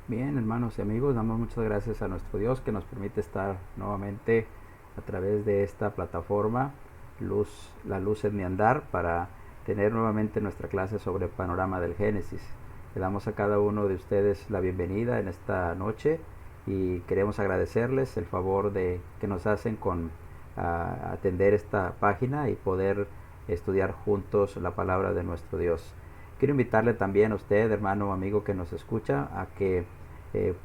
Bien, hermanos y amigos, damos muchas gracias a nuestro Dios que nos permite estar nuevamente a través de esta plataforma, La Luz en mi andar, para tener nuevamente nuestra clase sobre panorama del Génesis. Le damos a cada uno de ustedes la bienvenida en esta noche y queremos agradecerles el favor de que nos hacen con atender esta página y poder estudiar juntos la palabra de nuestro Dios. Quiero invitarle también a usted, hermano o amigo que nos escucha, a que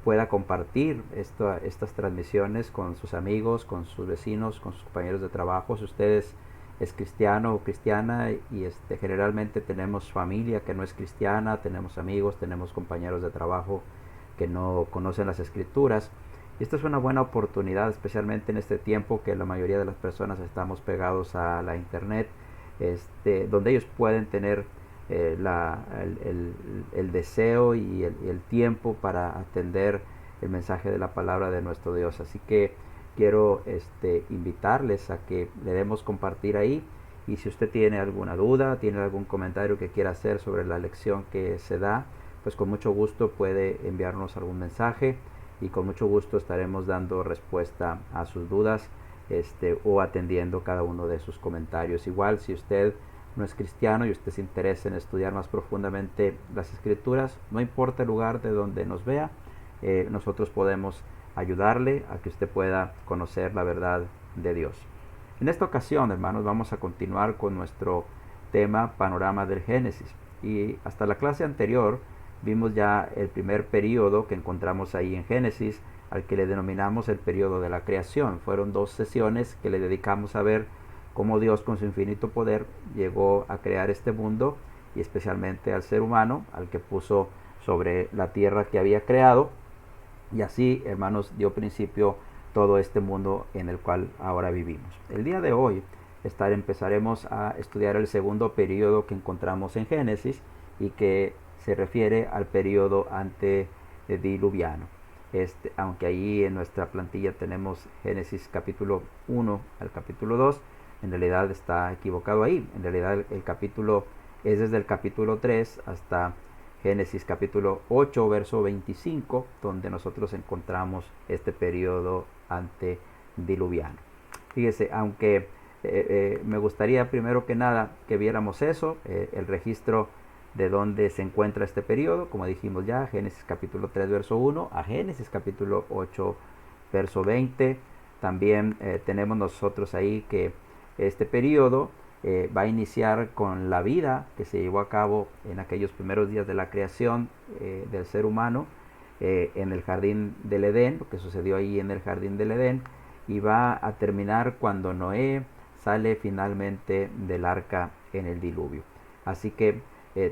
pueda compartir estas transmisiones con sus amigos, con sus vecinos, con sus compañeros de trabajo. Si usted es cristiano o cristiana y generalmente tenemos familia que no es cristiana, tenemos amigos, tenemos compañeros de trabajo que no conocen las escrituras. Y esta es una buena oportunidad, especialmente en este tiempo que la mayoría de las personas estamos pegados a la internet, donde ellos pueden tener el deseo y el tiempo para atender el mensaje de la palabra de nuestro Dios. Así que quiero invitarles a que le demos compartir ahí, y si usted tiene alguna duda, tiene algún comentario que quiera hacer sobre la lección que se da, pues con mucho gusto puede enviarnos algún mensaje y con mucho gusto estaremos dando respuesta a sus dudas o atendiendo cada uno de sus comentarios. Igual, si usted no es cristiano y usted se interesa en estudiar más profundamente las escrituras, no importa el lugar de donde nos vea, nosotros podemos ayudarle a que usted pueda conocer la verdad de Dios. En esta ocasión, hermanos, vamos a continuar con nuestro tema Panorama del Génesis. Y hasta la clase anterior vimos ya el primer periodo que encontramos ahí en Génesis, al que le denominamos el periodo de la creación. Fueron 2 sesiones que le dedicamos a ver cómo Dios con su infinito poder llegó a crear este mundo y especialmente al ser humano, al que puso sobre la tierra que había creado. Y así, hermanos, dio principio todo este mundo en el cual ahora vivimos. El día de hoy empezaremos a estudiar el segundo periodo que encontramos en Génesis y que se refiere al periodo antediluviano. Aunque ahí en nuestra plantilla tenemos Génesis capítulo 1 al capítulo 2, en realidad está equivocado ahí. En realidad el capítulo es desde el capítulo 3 hasta Génesis capítulo 8, verso 25, donde nosotros encontramos este periodo antediluviano. Fíjese, aunque me gustaría primero que nada que viéramos eso, el registro de dónde se encuentra este periodo, como dijimos ya, Génesis capítulo 3, verso 1, a Génesis capítulo 8, verso 20. También tenemos nosotros ahí que este periodo va a iniciar con la vida que se llevó a cabo en aquellos primeros días de la creación del ser humano en el jardín del Edén, lo que sucedió ahí en el jardín del Edén, y va a terminar cuando Noé sale finalmente del arca en el diluvio. Así que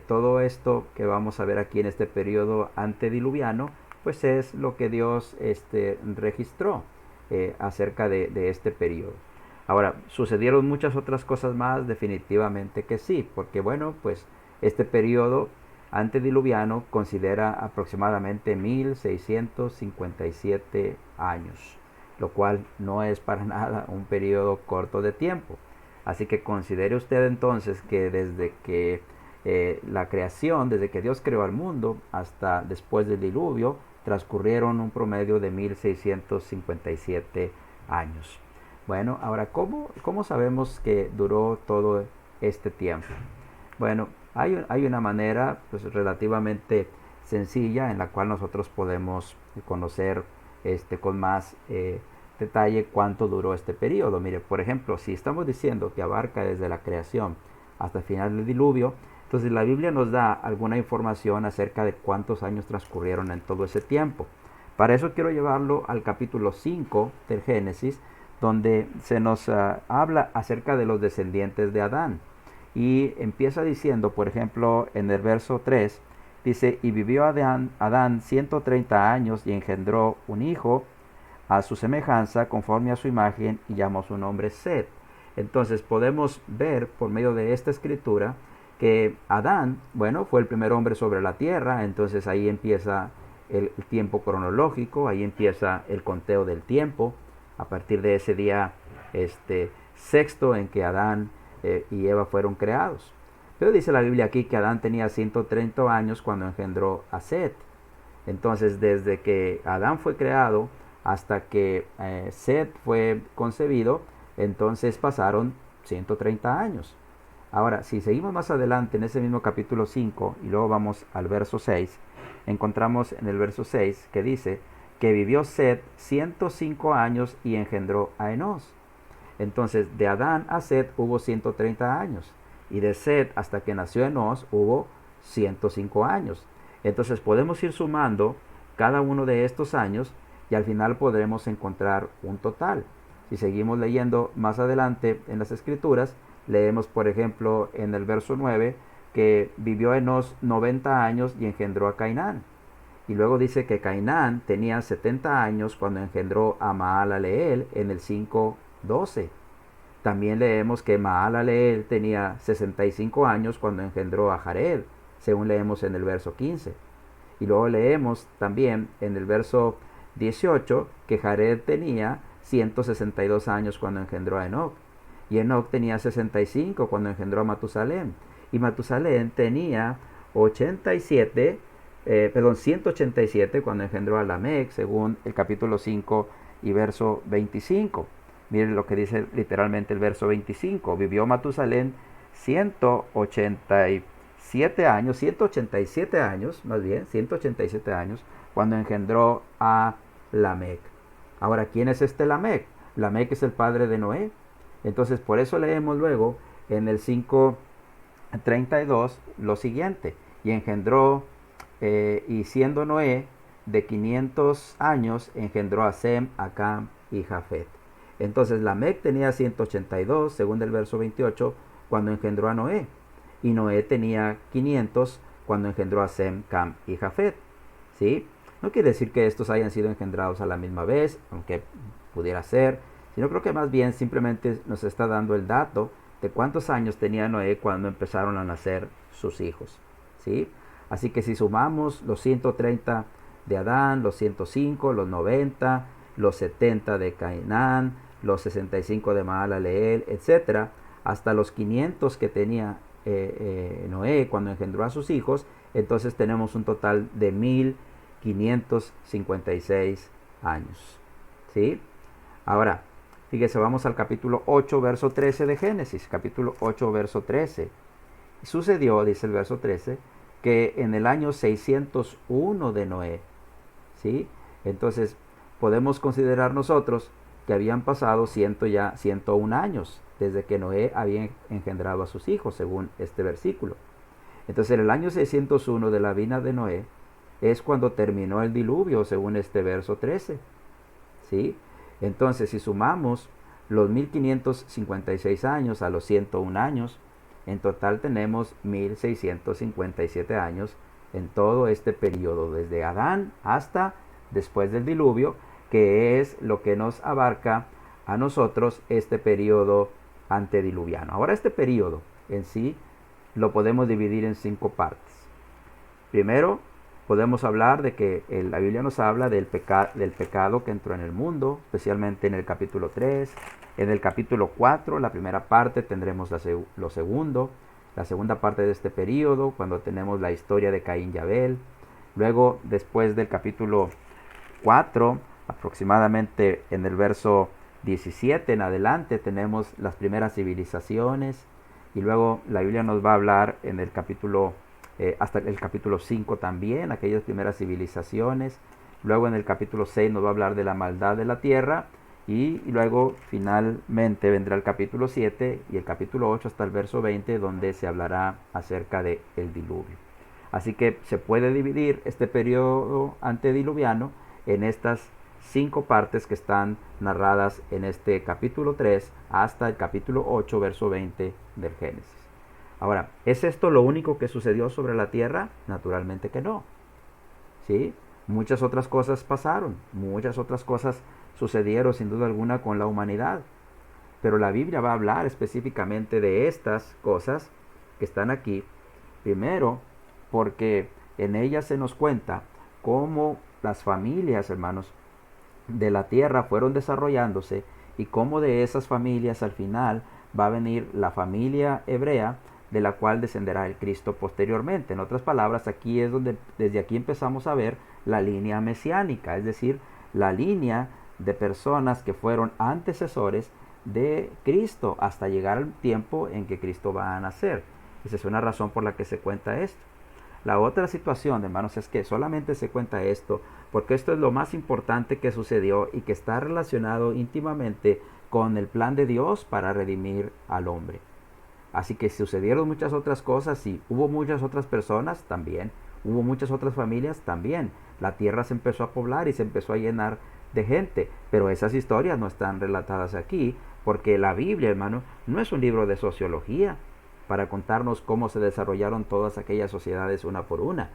todo esto que vamos a ver aquí en este periodo antediluviano, pues es lo que Dios registró acerca de este periodo. Ahora, ¿sucedieron muchas otras cosas más? Definitivamente que sí, porque bueno, pues este periodo antediluviano considera aproximadamente 1657 años, lo cual no es para nada un periodo corto de tiempo. Así que considere usted entonces que desde que la creación, desde que Dios creó al mundo hasta después del diluvio, transcurrieron un promedio de 1657 años. Bueno, ahora, ¿cómo sabemos que duró todo este tiempo? Bueno, hay una manera pues, relativamente sencilla en la cual nosotros podemos conocer con más detalle cuánto duró este periodo. Mire, por ejemplo, si estamos diciendo que abarca desde la creación hasta el final del diluvio, entonces la Biblia nos da alguna información acerca de cuántos años transcurrieron en todo ese tiempo. Para eso quiero llevarlo al capítulo 5 del Génesis, donde se nos habla acerca de los descendientes de Adán. Y empieza diciendo, por ejemplo, en el verso 3, dice, y vivió Adán 130 años y engendró un hijo a su semejanza, conforme a su imagen, y llamó su nombre Set. Entonces podemos ver por medio de esta escritura que Adán, bueno, fue el primer hombre sobre la tierra. Entonces ahí empieza el tiempo cronológico, ahí empieza el conteo del tiempo, a partir de ese día sexto en que Adán y Eva fueron creados. Pero dice la Biblia aquí que Adán tenía 130 años cuando engendró a Set. Entonces, desde que Adán fue creado hasta que Set fue concebido, entonces pasaron 130 años. Ahora, si seguimos más adelante en ese mismo capítulo 5 y luego vamos al verso 6, encontramos en el verso 6 que dice que vivió Set 105 años y engendró a Enos. Entonces, de Adán a Set hubo 130 años y de Set hasta que nació Enos hubo 105 años. Entonces podemos ir sumando cada uno de estos años y al final podremos encontrar un total. Si seguimos leyendo más adelante en las escrituras, leemos por ejemplo en el verso 9 que vivió Enos 90 años y engendró a Cainán. Y luego dice que Cainán tenía 70 años cuando engendró a Mahalaleel en el 5:12. También leemos que Mahalaleel tenía 65 años cuando engendró a Jared, según leemos en el verso 15. Y luego leemos también en el verso 18 que Jared tenía 162 años cuando engendró a Enoc. Y Enoc tenía 65 cuando engendró a Matusalén. Y Matusalén tenía 187 cuando engendró a Lamec, según el capítulo 5 y verso 25. Miren lo que dice literalmente el verso 25. Vivió Matusalén 187 años, más bien, 187 años, cuando engendró a Lamec. Ahora, ¿quién es este Lamec? Lamec es el padre de Noé. Entonces, por eso leemos luego en el 5:32 lo siguiente. Y engendró, y siendo Noé de 500 años, engendró a Sem, a Cam y Jafet. Entonces Lamec tenía 182, según el verso 28, cuando engendró a Noé. Y Noé tenía 500 cuando engendró a Sem, Cam y Jafet. ¿Sí? No quiere decir que estos hayan sido engendrados a la misma vez, aunque pudiera ser, sino creo que más bien simplemente nos está dando el dato de cuántos años tenía Noé cuando empezaron a nacer sus hijos. ¿Sí? Así que si sumamos los 130 de Adán, los 105, los 90, los 70 de Cainán, los 65 de Mahalaleel, etc., hasta los 500 que tenía Noé cuando engendró a sus hijos, entonces tenemos un total de 1556 años. ¿Sí? Ahora, fíjese, vamos al capítulo 8, verso 13 de Génesis. Capítulo 8, verso 13. Sucedió, dice el verso 13, que en el año 601 de Noé, ¿sí? Entonces, podemos considerar nosotros que habían pasado 101 años desde que Noé había engendrado a sus hijos, según este versículo. Entonces, en el año 601 de la vida de Noé es cuando terminó el diluvio, según este verso 13. ¿Sí? Entonces, si sumamos los 1556 años a los 101 años, en total tenemos 1657 años en todo este periodo, desde Adán hasta después del diluvio, que es lo que nos abarca a nosotros este periodo antediluviano. Ahora, este periodo en sí lo podemos dividir en 5 partes. Primero, podemos hablar de que la Biblia nos habla del pecado que entró en el mundo, especialmente en el capítulo 3. En el capítulo 4, la primera parte, tendremos la segunda parte de este periodo, cuando tenemos la historia de Caín y Abel. Luego, después del capítulo 4, aproximadamente en el verso 17 en adelante, tenemos las primeras civilizaciones. Y luego la Biblia nos va a hablar en el capítulo hasta el capítulo 5 también, aquellas primeras civilizaciones. Luego en el capítulo 6 nos va a hablar de la maldad de la tierra. Y luego finalmente vendrá el capítulo 7 y el capítulo 8 hasta el verso 20, donde se hablará acerca del diluvio. Así que se puede dividir este periodo antediluviano en estas 5 partes que están narradas en este capítulo 3 hasta el capítulo 8, verso 20 del Génesis. Ahora, ¿es esto lo único que sucedió sobre la tierra? Naturalmente que no. ¿Sí? Muchas otras cosas pasaron, muchas otras cosas sucedieron sin duda alguna con la humanidad. Pero la Biblia va a hablar específicamente de estas cosas que están aquí. Primero, porque en ellas se nos cuenta cómo las familias, hermanos, de la tierra fueron desarrollándose y cómo de esas familias al final va a venir la familia hebrea, de la cual descenderá el Cristo posteriormente. En otras palabras, aquí es donde desde aquí empezamos a ver la línea mesiánica, es decir, la línea de personas que fueron antecesores de Cristo hasta llegar al tiempo en que Cristo va a nacer. Esa es una razón por la que se cuenta esto. La otra situación, hermanos, es que solamente se cuenta esto porque esto es lo más importante que sucedió y que está relacionado íntimamente con el plan de Dios para redimir al hombre. Así que sucedieron muchas otras cosas, sí, hubo muchas otras personas también, hubo muchas otras familias también. La tierra se empezó a poblar y se empezó a llenar de gente, pero esas historias no están relatadas aquí porque la Biblia, hermano, no es un libro de sociología para contarnos cómo se desarrollaron todas aquellas sociedades una por una.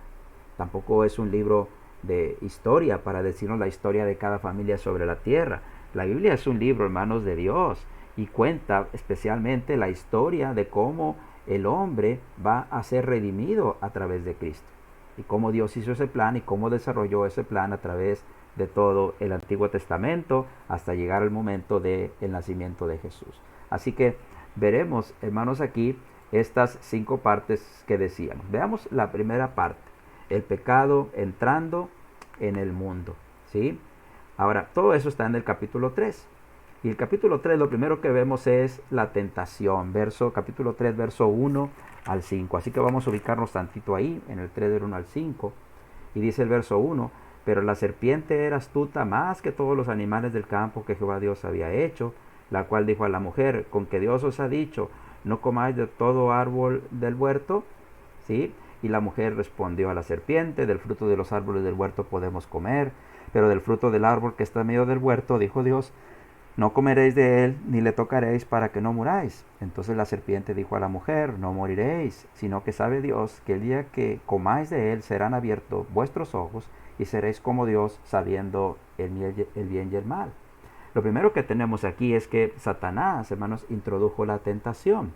Tampoco es un libro de historia para decirnos la historia de cada familia sobre la tierra. La Biblia es un libro, hermanos, de Dios y cuenta especialmente la historia de cómo el hombre va a ser redimido a través de Cristo y cómo Dios hizo ese plan y cómo desarrolló ese plan a través de todo el Antiguo Testamento hasta llegar al momento del nacimiento de Jesús. Así que veremos, hermanos, aquí estas 5 partes que decíamos. Veamos la primera parte, el pecado entrando en el mundo, ¿sí? Ahora, todo eso está en el capítulo 3. Y el capítulo 3 lo primero que vemos es la tentación, capítulo 3, verso 1 al 5. Así que vamos a ubicarnos tantito ahí, en el 3 del 1 al 5. Y dice el verso 1, pero la serpiente era astuta más que todos los animales del campo que Jehová Dios había hecho, la cual dijo a la mujer, con que Dios os ha dicho, no comáis de todo árbol del huerto, ¿sí? Y la mujer respondió a la serpiente, del fruto de los árboles del huerto podemos comer, pero del fruto del árbol que está en medio del huerto, dijo Dios, no comeréis de él, ni le tocaréis para que no muráis. Entonces la serpiente dijo a la mujer, no moriréis, sino que sabe Dios que el día que comáis de él serán abiertos vuestros ojos y seréis como Dios, sabiendo el bien y el mal. Lo primero que tenemos aquí es que Satanás, hermanos, introdujo la tentación.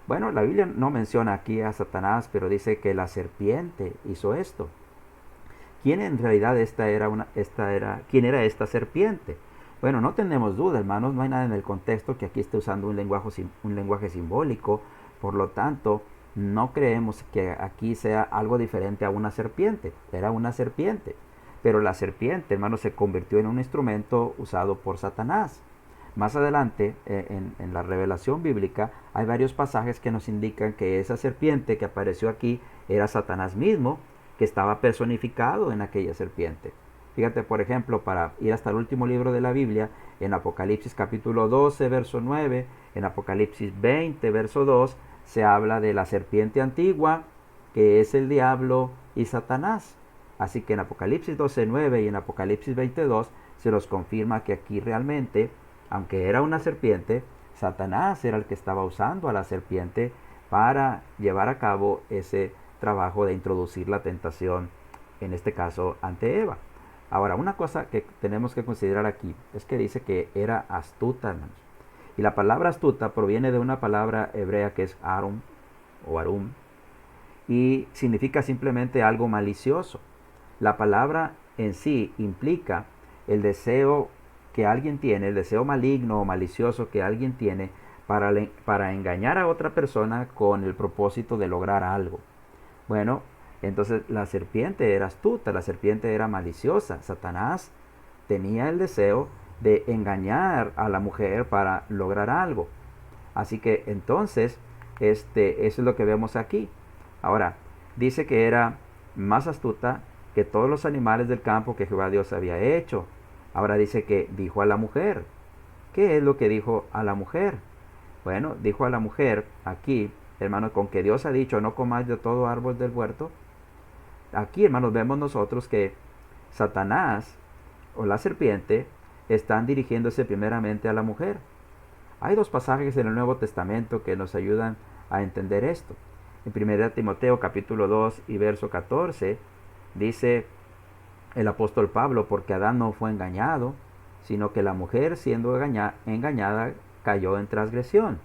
Bueno, la Biblia no menciona aquí a Satanás, pero dice que la serpiente hizo esto. ¿Quién en realidad quién era esta serpiente? Bueno, no tenemos duda, hermanos, no hay nada en el contexto que aquí esté usando un lenguaje simbólico, por lo tanto, no creemos que aquí sea algo diferente a una serpiente, era una serpiente. Pero la serpiente, hermanos, se convirtió en un instrumento usado por Satanás. Más adelante, en la revelación bíblica, hay varios pasajes que nos indican que esa serpiente que apareció aquí era Satanás mismo, que estaba personificado en aquella serpiente. Fíjate, por ejemplo, para ir hasta el último libro de la Biblia, en Apocalipsis capítulo 12, verso 9, en Apocalipsis 20, verso 2, se habla de la serpiente antigua, que es el diablo y Satanás. Así que en Apocalipsis 12, 9 y en Apocalipsis 22 se nos confirma que aquí realmente, aunque era una serpiente, Satanás era el que estaba usando a la serpiente para llevar a cabo ese trabajo de introducir la tentación, en este caso ante Eva. Ahora, una cosa que tenemos que considerar aquí es que dice que era astuta, hermanos. Y la palabra astuta proviene de una palabra hebrea que es arum o arum y significa simplemente algo malicioso. La palabra en sí implica el deseo que alguien tiene, el deseo maligno o malicioso que alguien tiene para engañar a otra persona con el propósito de lograr algo. Bueno, entonces la serpiente era astuta, la serpiente era maliciosa. Satanás tenía el deseo de engañar a la mujer para lograr algo. Así que entonces, eso es lo que vemos aquí. Ahora, dice que era más astuta que todos los animales del campo que Jehová Dios había hecho. Ahora dice que dijo a la mujer. ¿Qué es lo que dijo a la mujer? Bueno, dijo a la mujer aquí, hermanos, con que Dios ha dicho no comáis de todo árbol del huerto. Aquí, hermanos, vemos nosotros que Satanás o la serpiente están dirigiéndose primeramente a la mujer. Hay 2 pasajes en el Nuevo Testamento que nos ayudan a entender esto. En 1 Timoteo capítulo 2 y verso 14 dice el apóstol Pablo, porque Adán no fue engañado, sino que la mujer siendo engañada cayó en transgresión.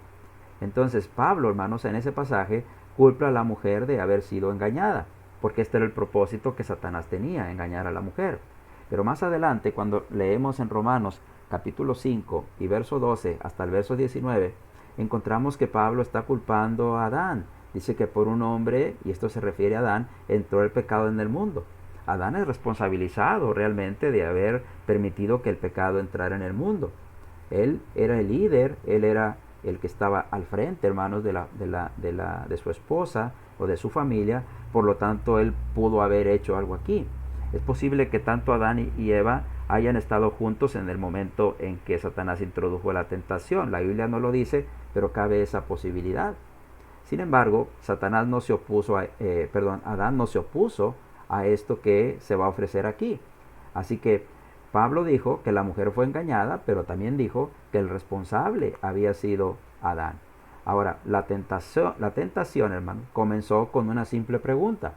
Entonces Pablo, hermanos, en ese pasaje culpa a la mujer de haber sido engañada, porque este era el propósito que Satanás tenía, engañar a la mujer. Pero más adelante, cuando leemos en Romanos capítulo 5 y verso 12 hasta el verso 19, encontramos que Pablo está culpando a Adán. Dice que por un hombre, y esto se refiere a Adán, entró el pecado en el mundo. Adán es responsabilizado realmente de haber permitido que el pecado entrara en el mundo. Él era el líder, él era el que estaba al frente, hermanos, de su esposa o de su familia. Por lo tanto, él pudo haber hecho algo aquí. Es posible que tanto Adán y Eva hayan estado juntos en el momento en que Satanás introdujo la tentación. La Biblia no lo dice, pero cabe esa posibilidad. Sin embargo, Adán no se opuso a esto que se va a ofrecer aquí. Así que Pablo dijo que la mujer fue engañada, pero también dijo que el responsable había sido Adán. Ahora, la tentación, hermano, comenzó con una simple pregunta.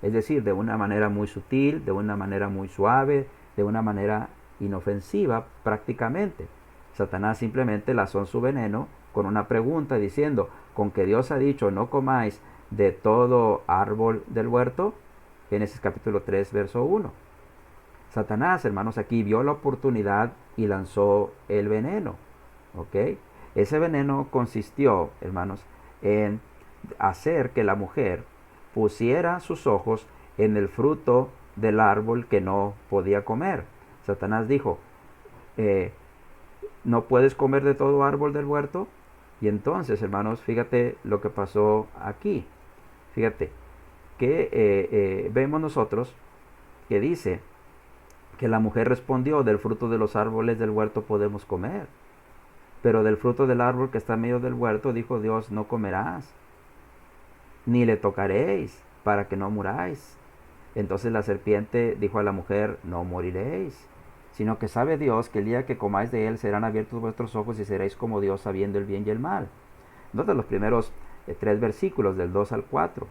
Es decir, de una manera muy sutil, de una manera muy suave, de una manera inofensiva prácticamente. Satanás simplemente lanzó su veneno con una pregunta diciendo, ¿con que Dios ha dicho no comáis de todo árbol del huerto? Génesis capítulo 3, verso 1. Satanás, hermanos, aquí vio la oportunidad y lanzó el veneno. ¿Ok? Ese veneno consistió, hermanos, en hacer que la mujer pusiera sus ojos en el fruto del árbol que no podía comer. Satanás dijo, ¿no puedes comer de todo árbol del huerto? Y entonces, hermanos, fíjate lo que pasó aquí. Fíjate que vemos nosotros que dice que la mujer respondió, del fruto de los árboles del huerto podemos comer, pero del fruto del árbol que está en medio del huerto, dijo Dios, no comerás, ni le tocaréis, para que no muráis. Entonces la serpiente dijo a la mujer, no moriréis, sino que sabe Dios que el día que comáis de él serán abiertos vuestros ojos y seréis como Dios, sabiendo el bien y el mal. Nota los primeros 3 versículos, del 2 al 4.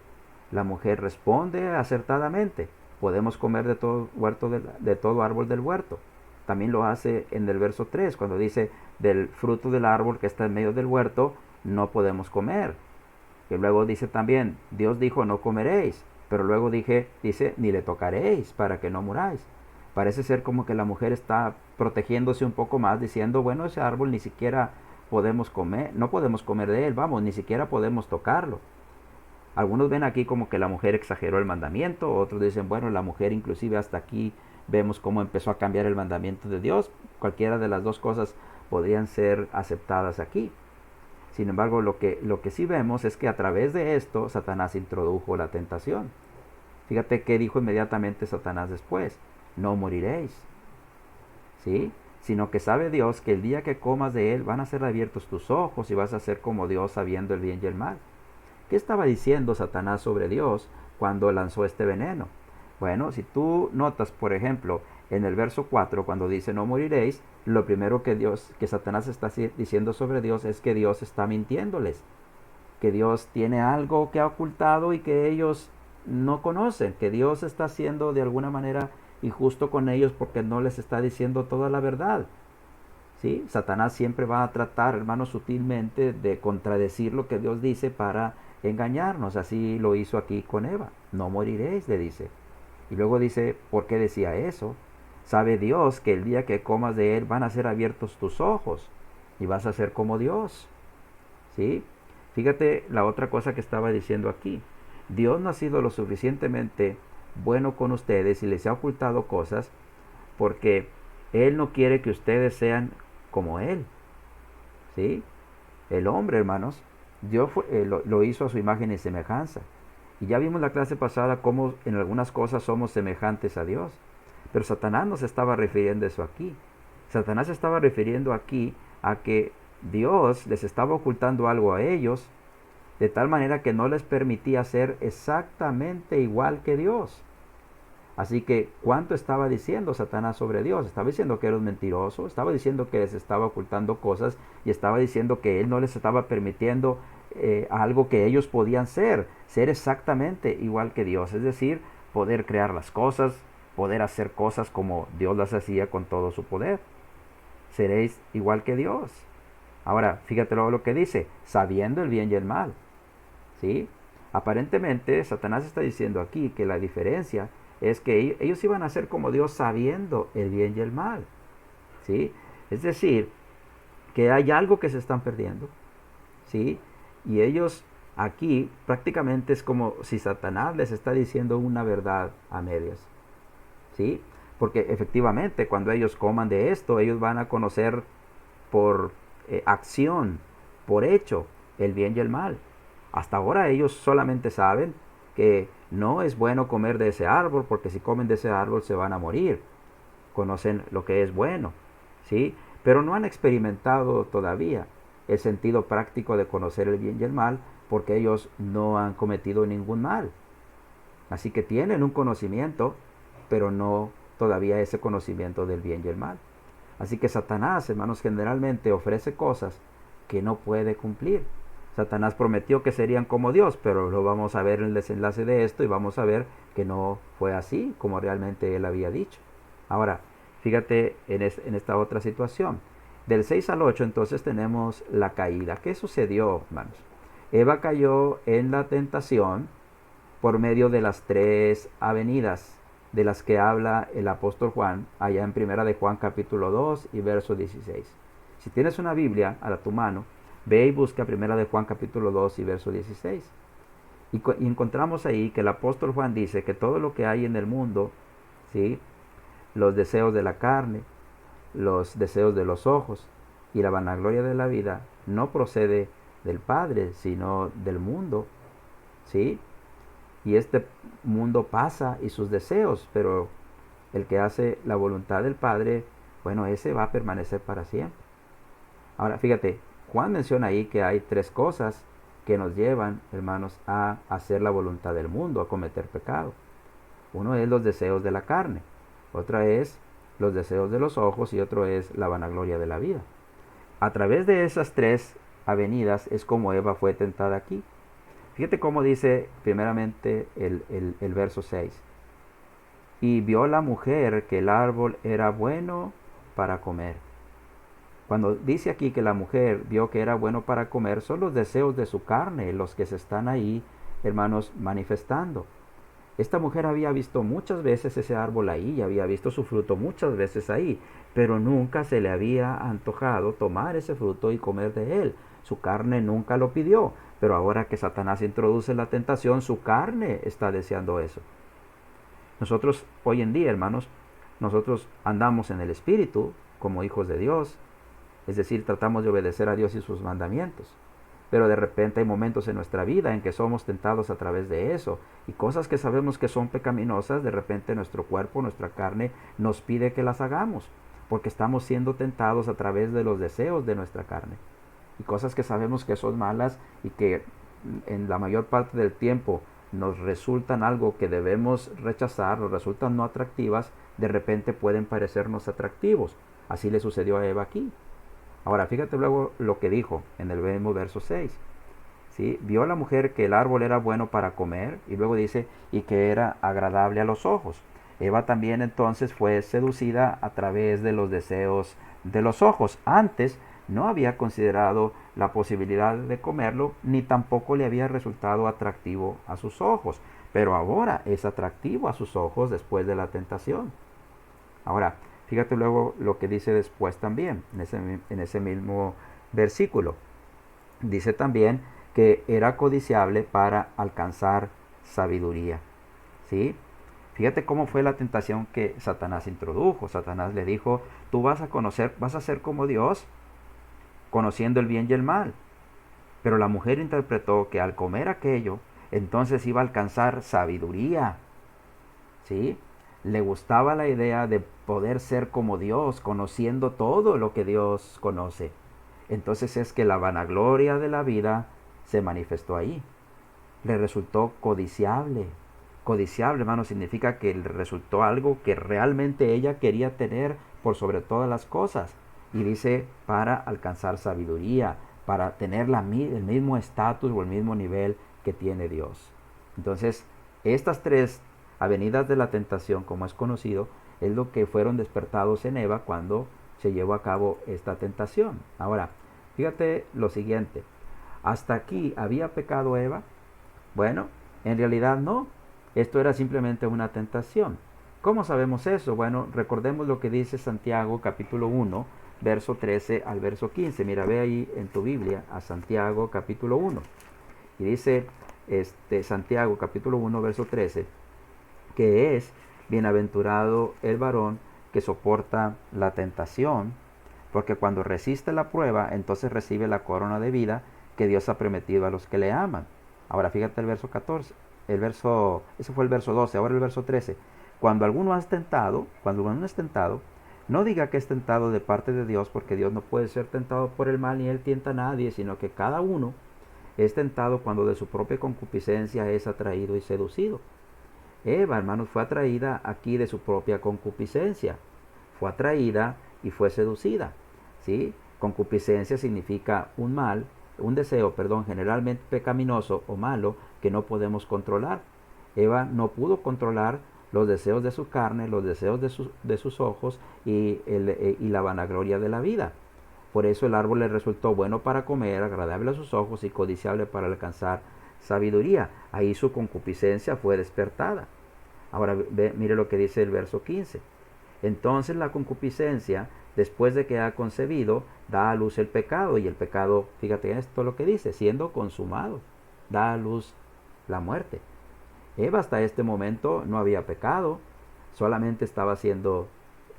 La mujer responde acertadamente, podemos comer de todo árbol del huerto. También lo hace en el verso 3, cuando dice, del fruto del árbol que está en medio del huerto no podemos comer. Y luego dice también, Dios dijo no comeréis, pero luego dice, ni le tocaréis, para que no muráis. Parece ser como que la mujer está protegiéndose un poco más, diciendo, bueno, ese árbol ni siquiera podemos comer, no podemos comer de él, vamos, ni siquiera podemos tocarlo. Algunos ven aquí como que la mujer exageró el mandamiento, otros dicen, bueno, la mujer inclusive hasta aquí vemos cómo empezó a cambiar el mandamiento de Dios. Cualquiera de las dos cosas podrían ser aceptadas aquí. Sin embargo, lo que sí vemos es que a través de esto Satanás introdujo la tentación. Fíjate qué dijo inmediatamente Satanás después, no moriréis, ¿sí? Sino que sabe Dios que el día que comas de él van a ser abiertos tus ojos y vas a ser como Dios sabiendo el bien y el mal. ¿Qué estaba diciendo Satanás sobre Dios cuando lanzó este veneno? Bueno, si tú notas, por ejemplo, en el verso 4, cuando dice no moriréis, lo primero que Satanás está diciendo sobre Dios es que Dios está mintiéndoles, que Dios tiene algo que ha ocultado y que ellos no conocen, que Dios está siendo de alguna manera injusto con ellos porque no les está diciendo toda la verdad. ¿Sí? Satanás siempre va a tratar, hermanos, sutilmente de contradecir lo que Dios dice para engañarnos. Así lo hizo aquí con Eva. No moriréis, le dice. Y luego dice, ¿por qué decía eso? Sabe Dios que el día que comas de él van a ser abiertos tus ojos y vas a ser como Dios. ¿Sí? Fíjate la otra cosa que estaba diciendo aquí. Dios no ha sido lo suficientemente bueno con ustedes y les ha ocultado cosas porque Él no quiere que ustedes sean como Él. ¿Sí? El hombre, hermanos, Dios lo hizo a su imagen y semejanza. Y ya vimos la clase pasada cómo en algunas cosas somos semejantes a Dios. Pero Satanás no se estaba refiriendo a eso aquí. Satanás se estaba refiriendo aquí a que Dios les estaba ocultando algo a ellos, de tal manera que no les permitía ser exactamente igual que Dios. Así que, ¿cuánto estaba diciendo Satanás sobre Dios? Estaba diciendo que era un mentiroso, estaba diciendo que les estaba ocultando cosas y estaba diciendo que Él no les estaba permitiendo algo que ellos podían ser exactamente igual que Dios. Es decir, poder crear las cosas, poder hacer cosas como Dios las hacía con todo su poder. Seréis igual que Dios. Ahora, fíjate luego lo que dice, sabiendo el bien y el mal. ¿Sí? Aparentemente, Satanás está diciendo aquí que la diferencia es que ellos iban a ser como Dios sabiendo el bien y el mal. ¿Sí? Es decir, que hay algo que se están perdiendo. ¿sí? Y ellos aquí prácticamente es como si Satanás les está diciendo una verdad a medias, ¿sí? Porque efectivamente cuando ellos coman de esto, ellos van a conocer por acción, por hecho, el bien y el mal. Hasta ahora ellos solamente saben que no es bueno comer de ese árbol porque si comen de ese árbol se van a morir. Conocen lo que es bueno, ¿sí? Pero no han experimentado todavía el sentido práctico de conocer el bien y el mal porque ellos no han cometido ningún mal. Así que tienen un conocimiento, pero no todavía ese conocimiento del bien y el mal. Así que Satanás, hermanos, generalmente ofrece cosas que no puede cumplir. Satanás prometió que serían como Dios, pero lo vamos a ver en el desenlace de esto y vamos a ver que no fue así como realmente él había dicho. Ahora, fíjate en esta otra situación. Del 6 al 8 entonces tenemos la caída. ¿Qué sucedió, hermanos? Eva cayó en la tentación por medio de las tres avenidas de las que habla el apóstol Juan allá en Primera de Juan capítulo 2 y verso 16. Si tienes una Biblia a tu mano, ve y busca Primera de Juan capítulo 2 y verso 16. Y encontramos ahí que el apóstol Juan dice que todo lo que hay en el mundo, ¿sí? Los deseos de la carne, los deseos de los ojos y la vanagloria de la vida, no procede del Padre, sino del mundo, ¿sí? Y este mundo pasa y sus deseos, pero el que hace la voluntad del Padre, bueno, ese va a permanecer para siempre. Ahora, fíjate, Juan menciona ahí que hay tres cosas que nos llevan, hermanos, a hacer la voluntad del mundo, a cometer pecado. Uno es los deseos de la carne, otra es los deseos de los ojos y otro es la vanagloria de la vida. A través de esas tres avenidas es como Eva fue tentada aquí. Fíjate cómo dice primeramente el verso 6. Y vio la mujer que el árbol era bueno para comer. Cuando dice aquí que la mujer vio que era bueno para comer, son los deseos de su carne los que se están ahí, hermanos, manifestando. Esta mujer había visto muchas veces ese árbol ahí y había visto su fruto muchas veces ahí, pero nunca se le había antojado tomar ese fruto y comer de él. Su carne nunca lo pidió, pero ahora que Satanás introduce la tentación, su carne está deseando eso. Nosotros hoy en día, hermanos, nosotros andamos en el Espíritu como hijos de Dios, es decir, tratamos de obedecer a Dios y sus mandamientos. Pero de repente hay momentos en nuestra vida en que somos tentados a través de eso. Y cosas que sabemos que son pecaminosas, de repente nuestro cuerpo, nuestra carne, nos pide que las hagamos. Porque estamos siendo tentados a través de los deseos de nuestra carne. Y cosas que sabemos que son malas y que en la mayor parte del tiempo nos resultan algo que debemos rechazar, nos resultan no atractivas, de repente pueden parecernos atractivos. Así le sucedió a Eva aquí. Ahora, fíjate luego lo que dijo en el mismo verso 6. ¿Sí? Vio la mujer que el árbol era bueno para comer y luego dice, y que era agradable a los ojos. Eva también entonces fue seducida a través de los deseos de los ojos. Antes no había considerado la posibilidad de comerlo, ni tampoco le había resultado atractivo a sus ojos. Pero ahora es atractivo a sus ojos después de la tentación. Ahora, fíjate luego lo que dice después también, en ese mismo versículo. Dice también que era codiciable para alcanzar sabiduría. ¿Sí? Fíjate cómo fue la tentación que Satanás introdujo. Satanás le dijo, tú vas a conocer, vas a ser como Dios, conociendo el bien y el mal. Pero la mujer interpretó que al comer aquello, entonces iba a alcanzar sabiduría. ¿Sí? Le gustaba la idea de poder ser como Dios, conociendo todo lo que Dios conoce. Entonces es que la vanagloria de la vida se manifestó ahí. Le resultó codiciable. Codiciable, hermano, significa que le resultó algo que realmente ella quería tener por sobre todas las cosas. Y dice, para alcanzar sabiduría, para tener el mismo estatus o el mismo nivel que tiene Dios. Entonces, estas tres avenidas de la tentación, como es conocido, es lo que fueron despertados en Eva cuando se llevó a cabo esta tentación. Ahora, fíjate lo siguiente. ¿Hasta aquí había pecado Eva? Bueno, en realidad no. Esto era simplemente una tentación. ¿Cómo sabemos eso? Bueno, recordemos lo que dice Santiago capítulo 1, verso 13 al verso 15. Mira, ve ahí en tu Biblia a Santiago capítulo 1. Y dice Santiago capítulo 1 verso 13, que es bienaventurado el varón que soporta la tentación, porque cuando resiste la prueba, entonces recibe la corona de vida que Dios ha prometido a los que le aman. Ahora fíjate el verso 14, ese fue el verso 12, ahora el verso 13. Cuando alguno es tentado, no diga que es tentado de parte de Dios, porque Dios no puede ser tentado por el mal, ni él tienta a nadie, sino que cada uno es tentado cuando de su propia concupiscencia es atraído y seducido. Eva, hermanos, fue atraída aquí de su propia concupiscencia. Fue atraída y fue seducida. ¿Sí? Concupiscencia significa un deseo, generalmente pecaminoso o malo que no podemos controlar. Eva no pudo controlar los deseos de su carne, los deseos de sus ojos y la vanagloria de la vida. Por eso el árbol le resultó bueno para comer, agradable a sus ojos y codiciable para alcanzar sabiduría. Ahí su concupiscencia fue despertada. Ahora mire lo que dice el verso 15. Entonces la concupiscencia, después de que ha concebido, da a luz el pecado. Y el pecado, fíjate esto lo que dice, siendo consumado, da a luz la muerte. Eva hasta este momento no había pecado, solamente estaba siendo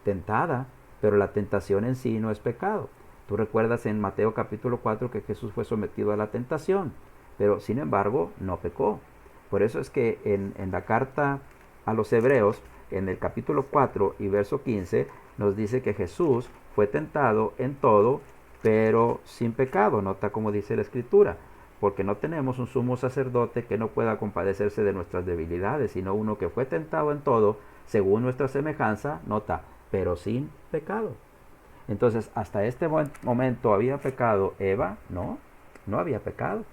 tentada, pero la tentación en sí no es pecado. Tú recuerdas en Mateo capítulo 4 que Jesús fue sometido a la tentación, pero sin embargo no pecó. Por eso es que en la carta a los Hebreos, en el capítulo 4 y verso 15, nos dice que Jesús fue tentado en todo, pero sin pecado. Nota cómo dice la Escritura, porque no tenemos un sumo sacerdote que no pueda compadecerse de nuestras debilidades, sino uno que fue tentado en todo, según nuestra semejanza, nota, pero sin pecado. Entonces, hasta este momento había pecado Eva, no había pecado.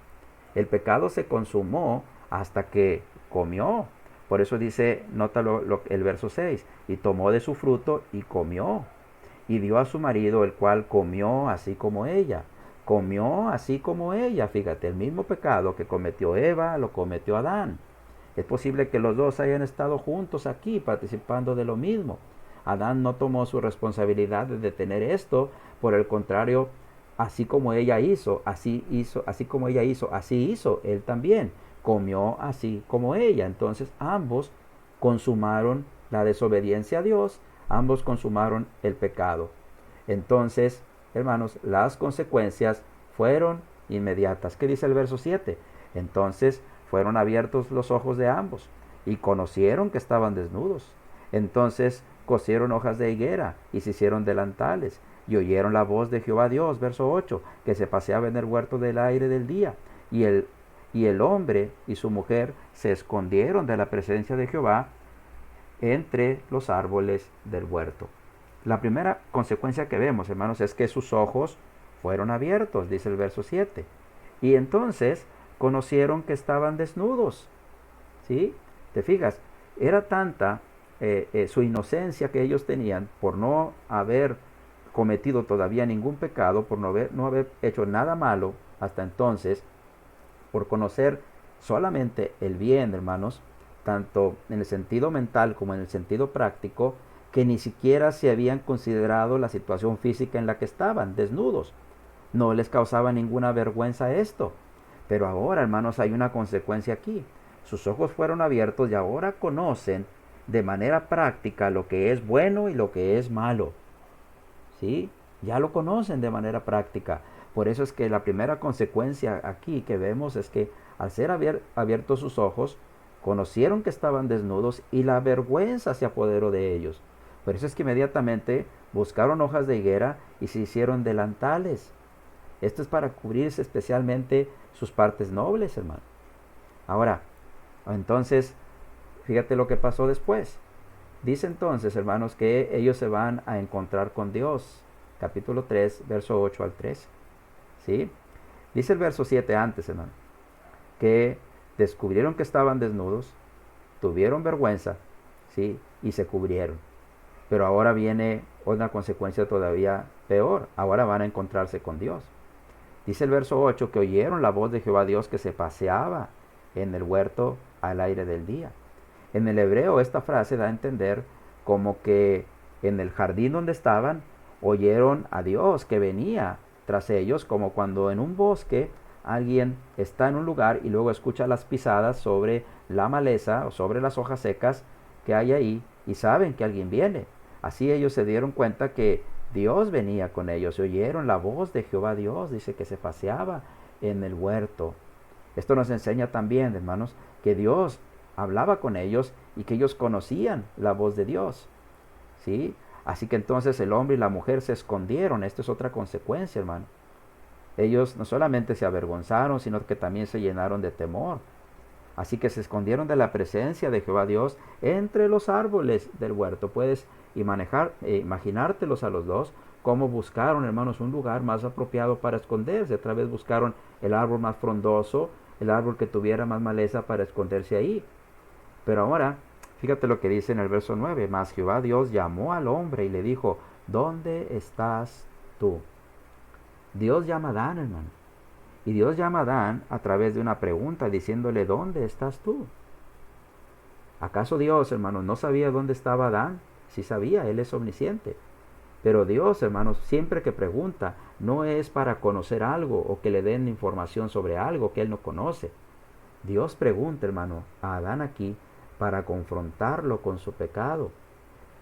El pecado se consumó hasta que comió. Por eso dice, nota el verso 6, y tomó de su fruto y comió, y dio a su marido, el cual comió así como ella. Comió así como ella, fíjate, el mismo pecado que cometió Eva, lo cometió Adán. Es posible que los dos hayan estado juntos aquí, participando de lo mismo. Adán no tomó su responsabilidad de detener esto, por el contrario, así como ella hizo, así hizo él también. Comió así como ella. Entonces ambos consumaron la desobediencia a Dios, ambos consumaron el pecado. Entonces, hermanos, las consecuencias fueron inmediatas. ¿Qué dice el verso 7? Entonces fueron abiertos los ojos de ambos y conocieron que estaban desnudos. Entonces cosieron hojas de higuera y se hicieron delantales y oyeron la voz de Jehová Dios, verso 8, que se paseaba en el huerto del aire del día. Y el hombre y su mujer se escondieron de la presencia de Jehová entre los árboles del huerto. La primera consecuencia que vemos, hermanos, es que sus ojos fueron abiertos, dice el verso 7. Y entonces conocieron que estaban desnudos. ¿Sí? ¿Te fijas? Era tanta su inocencia que ellos tenían por no haber cometido todavía ningún pecado, por no haber hecho nada malo hasta entonces, por conocer solamente el bien, hermanos, tanto en el sentido mental como en el sentido práctico, que ni siquiera se habían considerado la situación física en la que estaban, desnudos. No les causaba ninguna vergüenza esto. Pero ahora, hermanos, hay una consecuencia aquí. Sus ojos fueron abiertos y ahora conocen de manera práctica lo que es bueno y lo que es malo. ¿Sí? Ya lo conocen de manera práctica. Por eso es que la primera consecuencia aquí que vemos es que al ser abiertos sus ojos, conocieron que estaban desnudos y la vergüenza se apoderó de ellos. Por eso es que inmediatamente buscaron hojas de higuera y se hicieron delantales. Esto es para cubrirse especialmente sus partes nobles, hermano. Ahora, entonces, fíjate lo que pasó después. Dice entonces, hermanos, que ellos se van a encontrar con Dios. Capítulo 3, verso 8 al 13. ¿Sí? Dice el verso 7 antes, hermano, que descubrieron que estaban desnudos, tuvieron vergüenza, ¿sí? Y se cubrieron. Pero ahora viene una consecuencia todavía peor. Ahora van a encontrarse con Dios. Dice el verso 8 que oyeron la voz de Jehová Dios que se paseaba en el huerto al aire del día. En el hebreo esta frase da a entender como que en el jardín donde estaban oyeron a Dios que venía tras ellos, como cuando en un bosque alguien está en un lugar y luego escucha las pisadas sobre la maleza o sobre las hojas secas que hay ahí y saben que alguien viene. Así ellos se dieron cuenta que Dios venía con ellos y oyeron la voz de Jehová Dios, dice que se paseaba en el huerto. Esto nos enseña también, hermanos, que Dios hablaba con ellos y que ellos conocían la voz de Dios. ¿Sí? Así que entonces el hombre y la mujer se escondieron. Esto es otra consecuencia, hermano. Ellos no solamente se avergonzaron, sino que también se llenaron de temor. Así que se escondieron de la presencia de Jehová Dios entre los árboles del huerto. Puedes imaginártelos a los dos, cómo buscaron, hermanos, un lugar más apropiado para esconderse. Otra vez buscaron el árbol más frondoso, el árbol que tuviera más maleza para esconderse ahí. Pero ahora, fíjate lo que dice en el verso 9. Mas Jehová Dios llamó al hombre y le dijo, ¿dónde estás tú? Dios llama a Adán, hermano. Y Dios llama a Adán a través de una pregunta, diciéndole, ¿dónde estás tú? ¿Acaso Dios, hermanos, no sabía dónde estaba Adán? Sí sabía, Él es omnisciente. Pero Dios, hermanos, siempre que pregunta, no es para conocer algo o que le den información sobre algo que Él no conoce. Dios pregunta, hermano, a Adán aquí para confrontarlo con su pecado.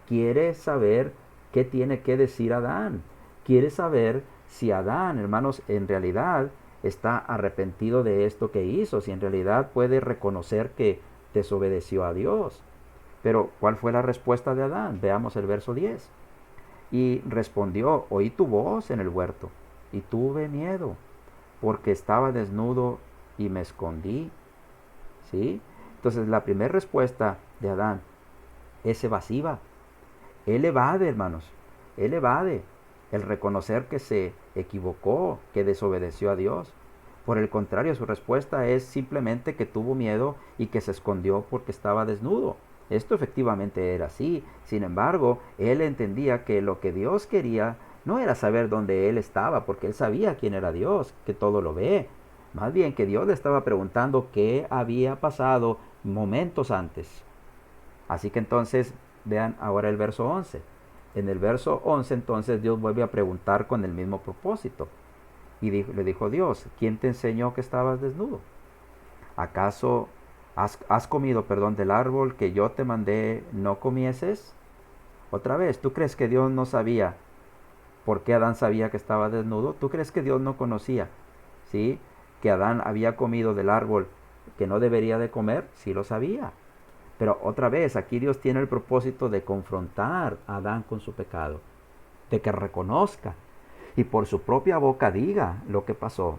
Quiere saber qué tiene que decir Adán. Quiere saber si Adán, hermanos, en realidad está arrepentido de esto que hizo, si en realidad puede reconocer que desobedeció a Dios. Pero, ¿cuál fue la respuesta de Adán? Veamos el verso 10. Y respondió, oí tu voz en el huerto, y tuve miedo, porque estaba desnudo y me escondí. ¿Sí? Entonces, la primera respuesta de Adán es evasiva. Él evade, hermanos. Él evade el reconocer que se equivocó, que desobedeció a Dios. Por el contrario, su respuesta es simplemente que tuvo miedo y que se escondió porque estaba desnudo. Esto efectivamente era así. Sin embargo, él entendía que lo que Dios quería no era saber dónde él estaba, porque él sabía quién era Dios, que todo lo ve. Más bien que Dios le estaba preguntando qué había pasado momentos antes. Así que entonces vean ahora el verso 11. En el verso 11 entonces Dios vuelve a preguntar con el mismo propósito. Y le dijo Dios, ¿quién te enseñó que estabas desnudo? ¿Acaso has comido, del árbol que yo te mandé no comieses? Otra vez, ¿tú crees que Dios no sabía por qué Adán sabía que estaba desnudo? ¿Tú crees que Dios no conocía, sí, que Adán había comido del árbol que no debería de comer? Sí lo sabía. Pero otra vez, aquí Dios tiene el propósito de confrontar a Adán con su pecado, de que reconozca y por su propia boca diga lo que pasó,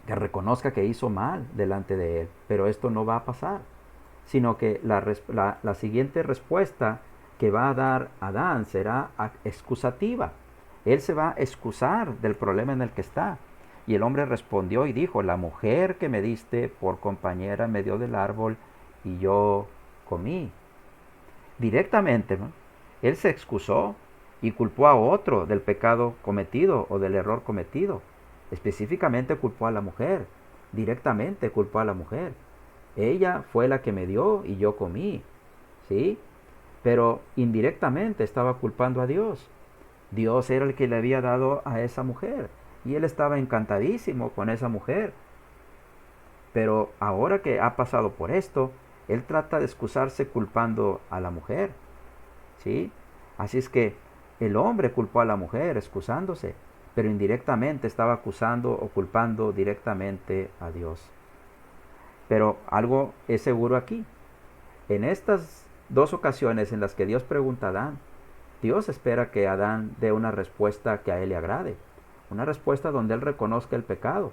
que reconozca que hizo mal delante de él. Pero esto no va a pasar, sino que la siguiente respuesta que va a dar Adán será excusativa. Él se va a excusar del problema en el que está. Y el hombre respondió y dijo, la mujer que me diste por compañera me dio del árbol y yo comí. Directamente, ¿no? Él se excusó y culpó a otro del pecado cometido o del error cometido. Específicamente culpó a la mujer. Directamente culpó a la mujer. Ella fue la que me dio y yo comí. ¿Sí? Pero indirectamente estaba culpando a Dios. Dios era el que le había dado a esa mujer. Y él estaba encantadísimo con esa mujer. Pero ahora que ha pasado por esto, él trata de excusarse culpando a la mujer. ¿Sí? Así es que el hombre culpó a la mujer excusándose, pero indirectamente estaba acusando o culpando directamente a Dios. Pero algo es seguro aquí. En estas dos ocasiones en las que Dios pregunta a Adán, Dios espera que Adán dé una respuesta que a él le agrade. Una respuesta donde él reconozca el pecado.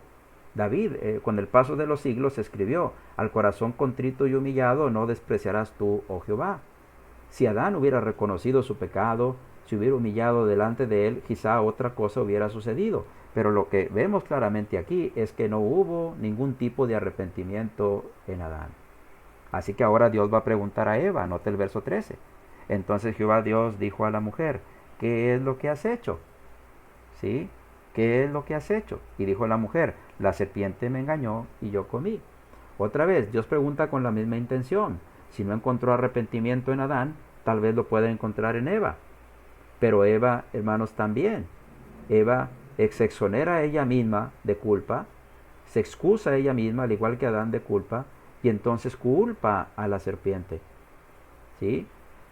David, con el paso de los siglos, escribió, al corazón contrito y humillado no despreciarás tú, oh Jehová. Si Adán hubiera reconocido su pecado, si hubiera humillado delante de él, quizá otra cosa hubiera sucedido. Pero lo que vemos claramente aquí es que no hubo ningún tipo de arrepentimiento en Adán. Así que ahora Dios va a preguntar a Eva, nota el verso 13. Entonces Jehová Dios dijo a la mujer, ¿qué es lo que has hecho? ¿Sí? ¿Qué es lo que has hecho? Y dijo la mujer, la serpiente me engañó y yo comí. Otra vez, Dios pregunta con la misma intención. Si no encontró arrepentimiento en Adán, tal vez lo pueda encontrar en Eva. Pero Eva, hermanos, también. Eva se exonera a ella misma de culpa, se excusa a ella misma, al igual que Adán, de culpa, y entonces culpa a la serpiente. ¿Sí?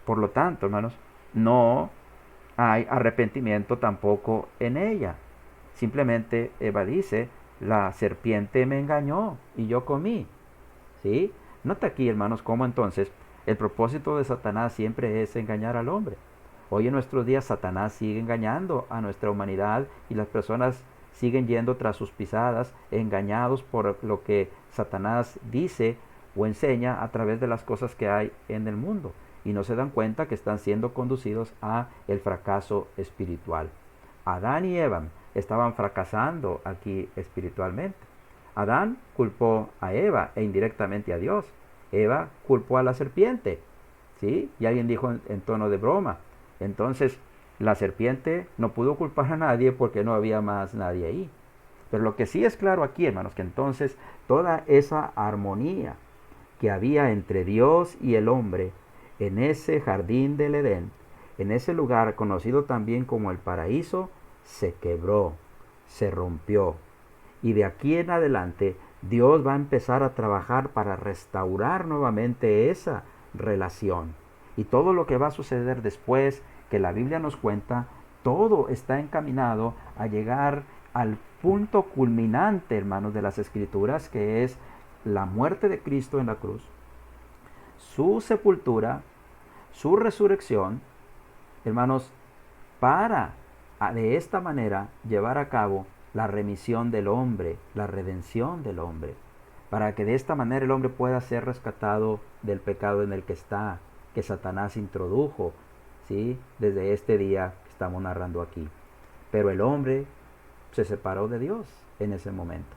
Por lo tanto, hermanos, no hay arrepentimiento tampoco en ella. Simplemente Eva dice, la serpiente me engañó y yo comí. ¿Sí? Nota aquí, hermanos, cómo entonces el propósito de Satanás siempre es engañar al hombre. Hoy en nuestros días Satanás sigue engañando a nuestra humanidad y las personas siguen yendo tras sus pisadas, engañados por lo que Satanás dice o enseña a través de las cosas que hay en el mundo y no se dan cuenta que están siendo conducidos a el fracaso espiritual. Adán y Eva estaban fracasando aquí espiritualmente. Adán culpó a Eva e indirectamente a Dios. Eva culpó a la serpiente. ¿Sí? Y alguien dijo en tono de broma. Entonces, la serpiente no pudo culpar a nadie porque no había más nadie ahí. Pero lo que sí es claro aquí, hermanos, que entonces toda esa armonía que había entre Dios y el hombre en ese jardín del Edén, en ese lugar conocido también como el paraíso, se quebró, se rompió. Y de aquí en adelante Dios va a empezar a trabajar para restaurar nuevamente esa relación. Y todo lo que va a suceder después, que la Biblia nos cuenta, todo está encaminado a llegar al punto culminante, hermanos, de las Escrituras, que es la muerte de Cristo en la cruz, su sepultura, su resurrección, hermanos, para de esta manera llevar a cabo la remisión del hombre, la redención del hombre, para que de esta manera el hombre pueda ser rescatado del pecado en el que está, que Satanás introdujo, ¿sí? Desde este día que estamos narrando aquí. Pero el hombre se separó de Dios en ese momento,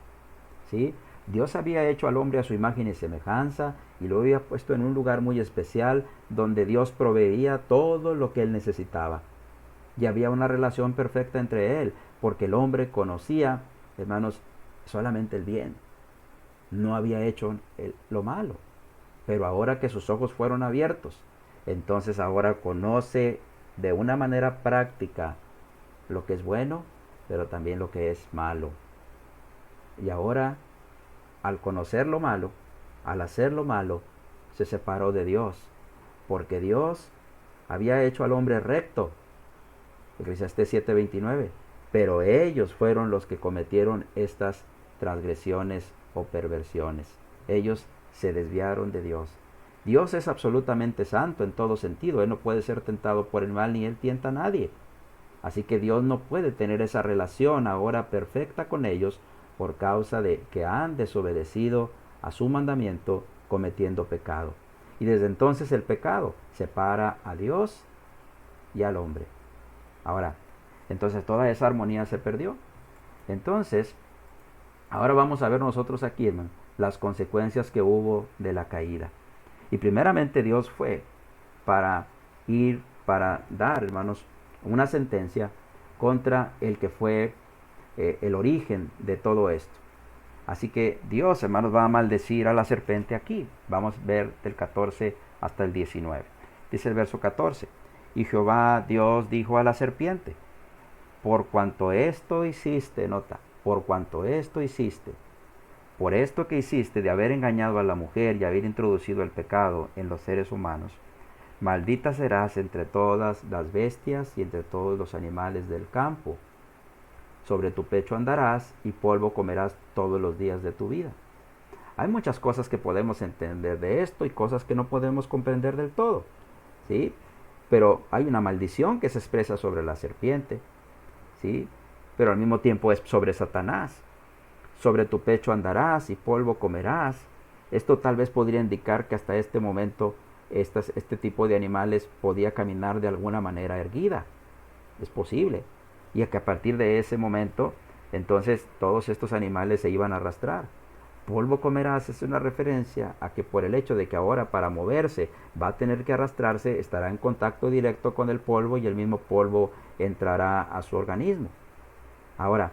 ¿sí? Dios había hecho al hombre a su imagen y semejanza y lo había puesto en un lugar muy especial donde Dios proveía todo lo que él necesitaba. Y había una relación perfecta entre él, porque el hombre conocía, hermanos, solamente el bien. No había hecho lo malo. Pero ahora que sus ojos fueron abiertos, entonces ahora conoce de una manera práctica lo que es bueno, pero también lo que es malo. Y ahora, al conocer lo malo, al hacer lo malo, se separó de Dios, porque Dios había hecho al hombre recto, Eclesiastés 7:29, pero ellos fueron los que cometieron estas transgresiones o perversiones. Ellos se desviaron de Dios. Dios es absolutamente santo en todo sentido. Él no puede ser tentado por el mal ni él tienta a nadie. Así que Dios no puede tener esa relación ahora perfecta con ellos por causa de que han desobedecido a su mandamiento cometiendo pecado. Y desde entonces el pecado separa a Dios y al hombre. Ahora, entonces toda esa armonía se perdió. Entonces, ahora vamos a ver nosotros aquí, hermano, las consecuencias que hubo de la caída. Y primeramente Dios fue para dar, hermanos, una sentencia contra el que fue el origen de todo esto. Así que Dios, hermanos, va a maldecir a la serpiente aquí. Vamos a ver del 14 hasta el 19. Dice el verso 14. Y Jehová Dios dijo a la serpiente, por cuanto esto hiciste, nota, por cuanto esto hiciste, por esto que hiciste de haber engañado a la mujer y haber introducido el pecado en los seres humanos, maldita serás entre todas las bestias y entre todos los animales del campo. Sobre tu pecho andarás y polvo comerás todos los días de tu vida. Hay muchas cosas que podemos entender de esto y cosas que no podemos comprender del todo, ¿sí? Pero hay una maldición que se expresa sobre la serpiente, ¿sí? Pero al mismo tiempo es sobre Satanás. Sobre tu pecho andarás y polvo comerás. Esto tal vez podría indicar que hasta este momento este tipo de animales podía caminar de alguna manera erguida. Es posible. Y que a partir de ese momento, entonces todos estos animales se iban a arrastrar. Polvo comerás es una referencia a que por el hecho de que ahora para moverse va a tener que arrastrarse, estará en contacto directo con el polvo y el mismo polvo entrará a su organismo. Ahora,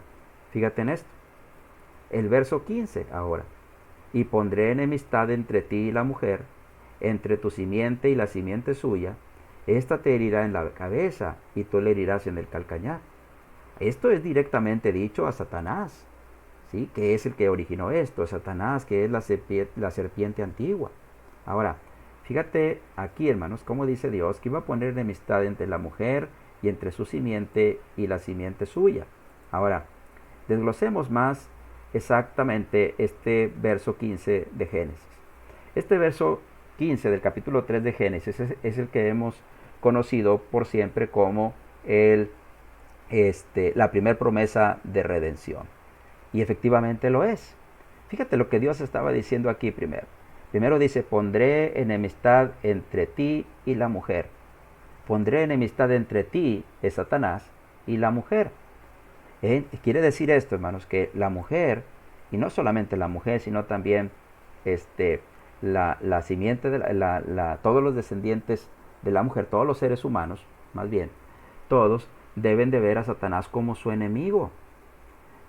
fíjate en esto. El verso 15 ahora. Y pondré enemistad entre ti y la mujer, entre tu simiente y la simiente suya, Esta te herirá en la cabeza y tú le herirás en el calcañar. Esto es directamente dicho a Satanás, ¿sí? Que es el que originó esto, Satanás, que es la serpiente antigua. Ahora, fíjate aquí, hermanos, cómo dice Dios que iba a poner enemistad entre la mujer y entre su simiente y la simiente suya. Ahora, desglosemos más exactamente este verso 15 de Génesis. Este verso 15 del capítulo 3 de Génesis es el que hemos conocido por siempre como la primera promesa de redención. Y efectivamente lo es. Fíjate lo que Dios estaba diciendo aquí primero. Primero dice, pondré enemistad entre ti y la mujer. Pondré enemistad entre ti, es Satanás, y la mujer. Quiere decir esto, hermanos, que la mujer, y no solamente la mujer, sino también la simiente, todos los descendientes de la mujer, todos los seres humanos, más bien, todos deben de ver a Satanás como su enemigo.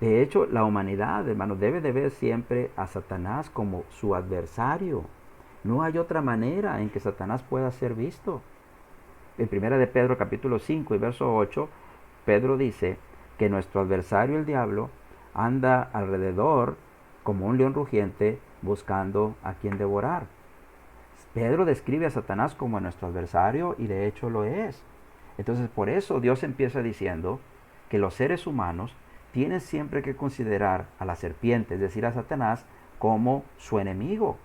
De hecho, la humanidad, hermanos, debe de ver siempre a Satanás como su adversario. No hay otra manera en que Satanás pueda ser visto. En 1 de Pedro capítulo 5 y verso 8, Pedro dice que nuestro adversario el diablo anda alrededor como un león rugiente buscando a quien devorar. Pedro describe a Satanás como nuestro adversario y de hecho lo es. Entonces por eso Dios empieza diciendo que los seres humanos tienen siempre que considerar a la serpiente, es decir, a Satanás, como su enemigo.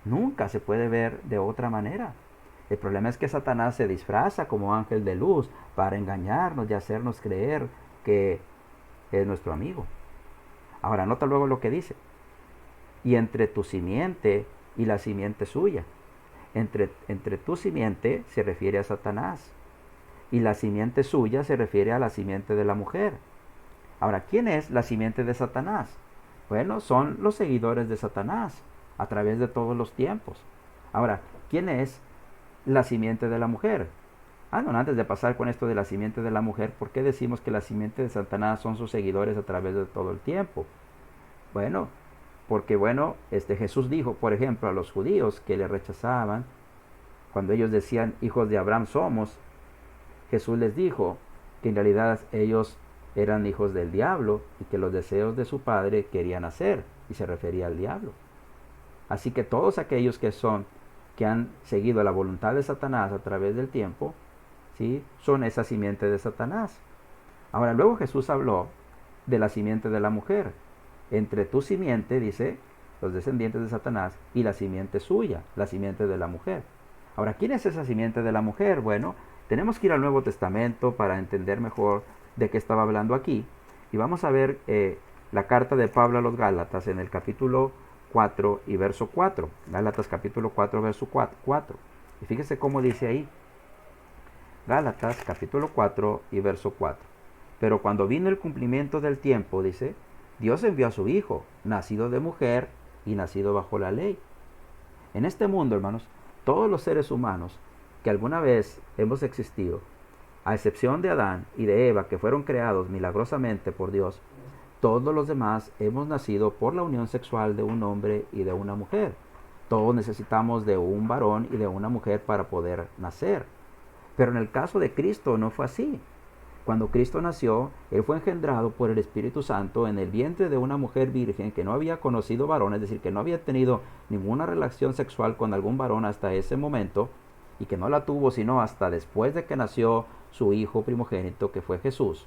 Nunca se puede ver de otra manera. El problema es que Satanás se disfraza como ángel de luz para engañarnos y hacernos creer que es nuestro amigo. Ahora, nota luego lo que dice. Y entre tu simiente y la simiente suya. Entre tu simiente se refiere a Satanás. Y la simiente suya se refiere a la simiente de la mujer. Ahora, ¿quién es la simiente de Satanás? Bueno, son los seguidores de Satanás a través de todos los tiempos. Ahora, ¿quién es la simiente de la mujer? No, antes de pasar con esto de la simiente de la mujer, ¿por qué decimos que la simiente de Satanás son sus seguidores a través de todo el tiempo? Bueno, porque Jesús dijo, por ejemplo, a los judíos que le rechazaban, cuando ellos decían, hijos de Abraham somos, Jesús les dijo que en realidad ellos eran hijos del diablo y que los deseos de su padre querían hacer, y se refería al diablo. Así que todos aquellos que han seguido la voluntad de Satanás a través del tiempo, ¿sí?, son esa simiente de Satanás. Ahora, luego Jesús habló de la simiente de la mujer. Entre tu simiente, dice, los descendientes de Satanás, y la simiente suya, la simiente de la mujer. Ahora, ¿quién es esa simiente de la mujer? Bueno, tenemos que ir al Nuevo Testamento para entender mejor de qué estaba hablando aquí. Y vamos a ver la carta de Pablo a los Gálatas en el capítulo 4 y verso 4. Gálatas capítulo 4, verso 4. Y fíjese cómo dice ahí. Gálatas capítulo 4 y verso 4. Pero cuando vino el cumplimiento del tiempo, dice, Dios envió a su Hijo, nacido de mujer y nacido bajo la ley. En este mundo, hermanos, todos los seres humanos que alguna vez hemos existido, a excepción de Adán y de Eva, que fueron creados milagrosamente por Dios, todos los demás hemos nacido por la unión sexual de un hombre y de una mujer. Todos necesitamos de un varón y de una mujer para poder nacer. Pero en el caso de Cristo no fue así. Cuando Cristo nació, Él fue engendrado por el Espíritu Santo en el vientre de una mujer virgen que no había conocido varón, es decir, que no había tenido ninguna relación sexual con algún varón hasta ese momento, y que no la tuvo sino hasta después de que nació su hijo primogénito, que fue Jesús.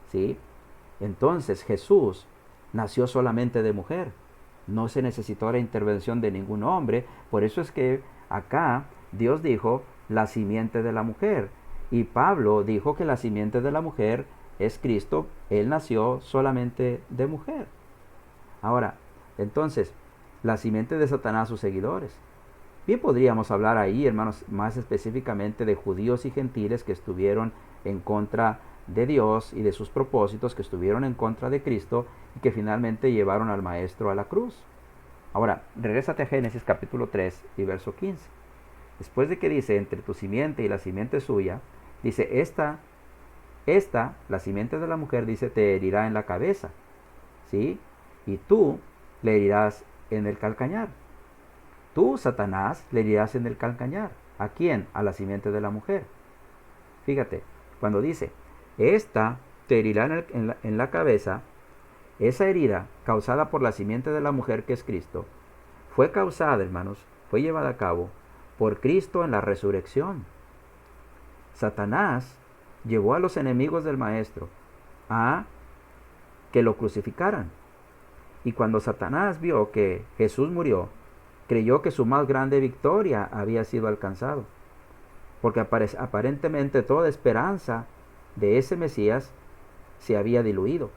¿Sí? Entonces Jesús nació solamente de mujer. No se necesitó la intervención de ningún hombre. Por eso es que acá Dios dijo la simiente de la mujer. Y Pablo dijo que la simiente de la mujer es Cristo. Él nació solamente de mujer. Ahora, entonces, la simiente de Satanás, sus seguidores. Bien podríamos hablar ahí, hermanos, más específicamente de judíos y gentiles que estuvieron en contra de Dios y de sus propósitos, que estuvieron en contra de Cristo y que finalmente llevaron al Maestro a la cruz. Ahora, regrésate a Génesis capítulo 3 y verso 15. Después de que dice, entre tu simiente y la simiente suya, dice, esta, la simiente de la mujer, dice, te herirá en la cabeza, ¿sí? Y tú le herirás en el calcañar. Tú, Satanás, le herirás en el calcañar. ¿A quién? A la simiente de la mujer. Fíjate, cuando dice, esta te herirá en la cabeza, esa herida causada por la simiente de la mujer que es Cristo, fue causada, hermanos, fue llevada a cabo por Cristo en la resurrección. Satanás llevó a los enemigos del Maestro a que lo crucificaran. Y cuando Satanás vio que Jesús murió, creyó que su más grande victoria había sido alcanzado. Porque aparentemente toda esperanza de ese Mesías se había diluido.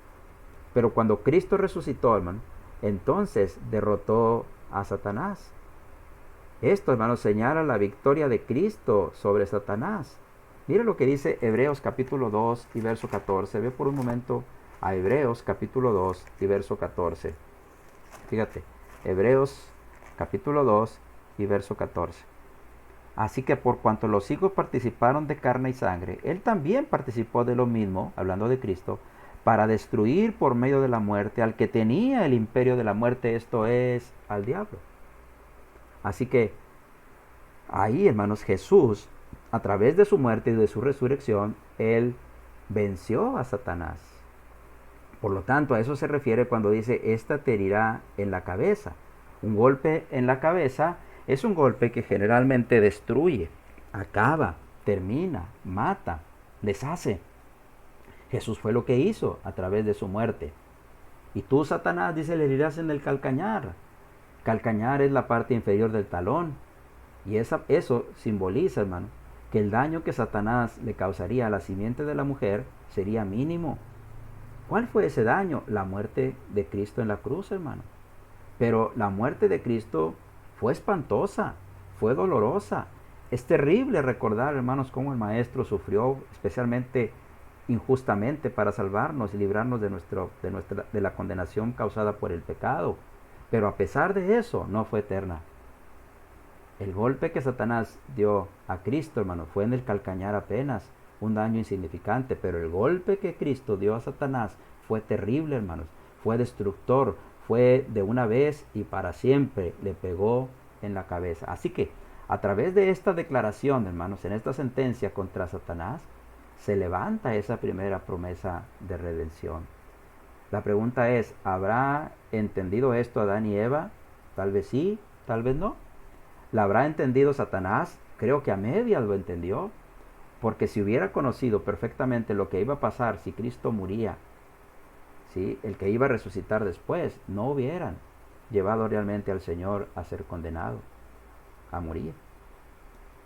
Pero cuando Cristo resucitó, hermano, entonces derrotó a Satanás. Esto, hermano, señala la victoria de Cristo sobre Satanás. Mira lo que dice Hebreos capítulo 2 y verso 14. Ve por un momento a Hebreos capítulo 2 y verso 14. Fíjate, Hebreos capítulo 2 y verso 14. Así que por cuanto los hijos participaron de carne y sangre, él también participó de lo mismo, hablando de Cristo, para destruir por medio de la muerte al que tenía el imperio de la muerte, esto es, al diablo. Así que ahí, hermanos, Jesús, a través de su muerte y de su resurrección, él venció a Satanás. Por lo tanto, a eso se refiere cuando dice, esta te herirá en la cabeza. Un golpe en la cabeza es un golpe que generalmente destruye, acaba, termina, mata, deshace. Jesús fue lo que hizo a través de su muerte. Y tú, Satanás, dice, le herirás en el calcañar. Calcañar es la parte inferior del talón. Y eso simboliza, hermano, que el daño que Satanás le causaría a la simiente de la mujer sería mínimo. ¿Cuál fue ese daño? La muerte de Cristo en la cruz, hermano. Pero la muerte de Cristo fue espantosa, fue dolorosa. Es terrible recordar, hermanos, cómo el Maestro sufrió, especialmente injustamente, para salvarnos y librarnos de la condenación causada por el pecado. Pero a pesar de eso, no fue eterna. El golpe que Satanás dio a Cristo, hermano, fue en el calcañar apenas, un daño insignificante, pero el golpe que Cristo dio a Satanás fue terrible, hermanos, fue destructor, fue de una vez y para siempre, le pegó en la cabeza. Así que, a través de esta declaración, hermanos, en esta sentencia contra Satanás, se levanta esa primera promesa de redención. La pregunta es, ¿habrá entendido esto Adán y Eva? Tal vez sí, tal vez no. ¿La habrá entendido Satanás? Creo que a medias lo entendió, porque si hubiera conocido perfectamente lo que iba a pasar si Cristo moría, ¿sí?, el que iba a resucitar después, no hubieran llevado realmente al Señor a ser condenado, a morir.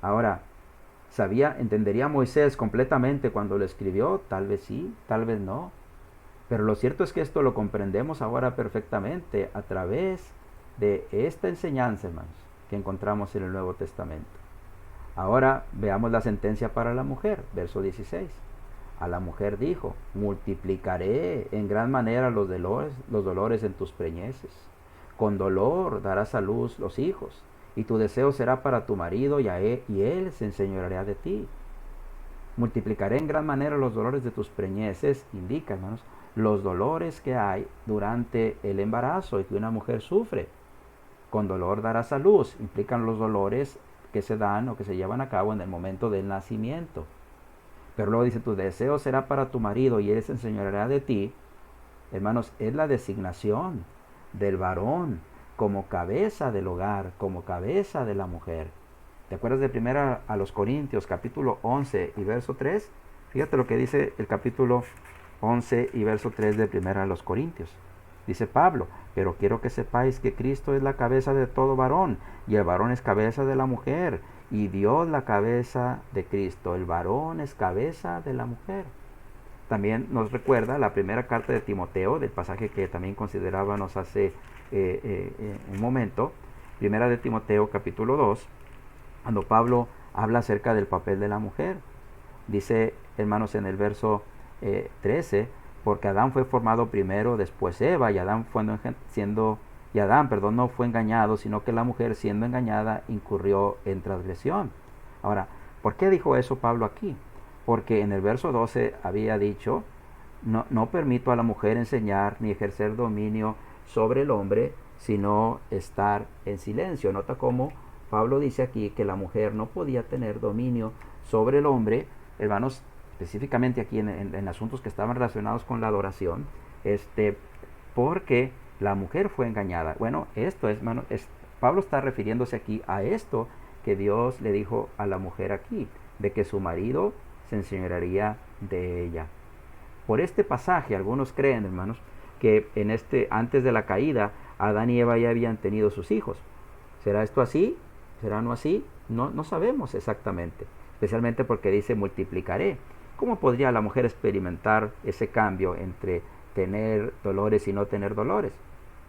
Ahora, ¿entendería Moisés completamente cuando lo escribió? Tal vez sí, tal vez no. Pero lo cierto es que esto lo comprendemos ahora perfectamente a través de esta enseñanza, hermanos, que encontramos en el Nuevo Testamento. Ahora veamos la sentencia para la mujer, verso 16. A la mujer dijo, multiplicaré en gran manera los dolores en tus preñeces. Con dolor darás a luz los hijos, y tu deseo será para tu marido, y él se enseñoreará de ti. Multiplicaré en gran manera los dolores de tus preñeces, indica, hermanos, los dolores que hay durante el embarazo y que una mujer sufre. Con dolor darás a luz, implican los dolores que se dan o que se llevan a cabo en el momento del nacimiento. Pero luego dice, tu deseo será para tu marido y él se enseñoreará de ti. Hermanos, es la designación del varón como cabeza del hogar, como cabeza de la mujer. ¿Te acuerdas de 1 a los Corintios, capítulo 11 y verso 3? Fíjate lo que dice el capítulo 11 y verso 3 de 1 a los Corintios. Dice Pablo, pero quiero que sepáis que Cristo es la cabeza de todo varón, y el varón es cabeza de la mujer, y Dios la cabeza de Cristo. El varón es cabeza de la mujer. También nos recuerda la primera carta de Timoteo, del pasaje que también considerábamos hace un momento, primera de Timoteo capítulo 2, cuando Pablo habla acerca del papel de la mujer. Dice, hermanos, en el verso 13, porque Adán fue formado primero, después Eva, y Adán no fue engañado, sino que la mujer, siendo engañada, incurrió en transgresión. Ahora, ¿por qué dijo eso Pablo aquí? Porque en el verso 12 había dicho, no permito a la mujer enseñar ni ejercer dominio sobre el hombre, sino estar en silencio. Nota cómo Pablo dice aquí que la mujer no podía tener dominio sobre el hombre, hermanos, específicamente aquí en asuntos que estaban relacionados con la adoración, porque la mujer fue engañada. Bueno, esto es, hermano, Pablo está refiriéndose aquí a esto que Dios le dijo a la mujer aquí, de que su marido se enseñorearía de ella. Por este pasaje, algunos creen, hermanos, que antes de la caída, Adán y Eva ya habían tenido sus hijos. ¿Será esto así? ¿Será no así? No sabemos exactamente, especialmente porque dice multiplicaré. ¿Cómo podría la mujer experimentar ese cambio entre tener dolores y no tener dolores,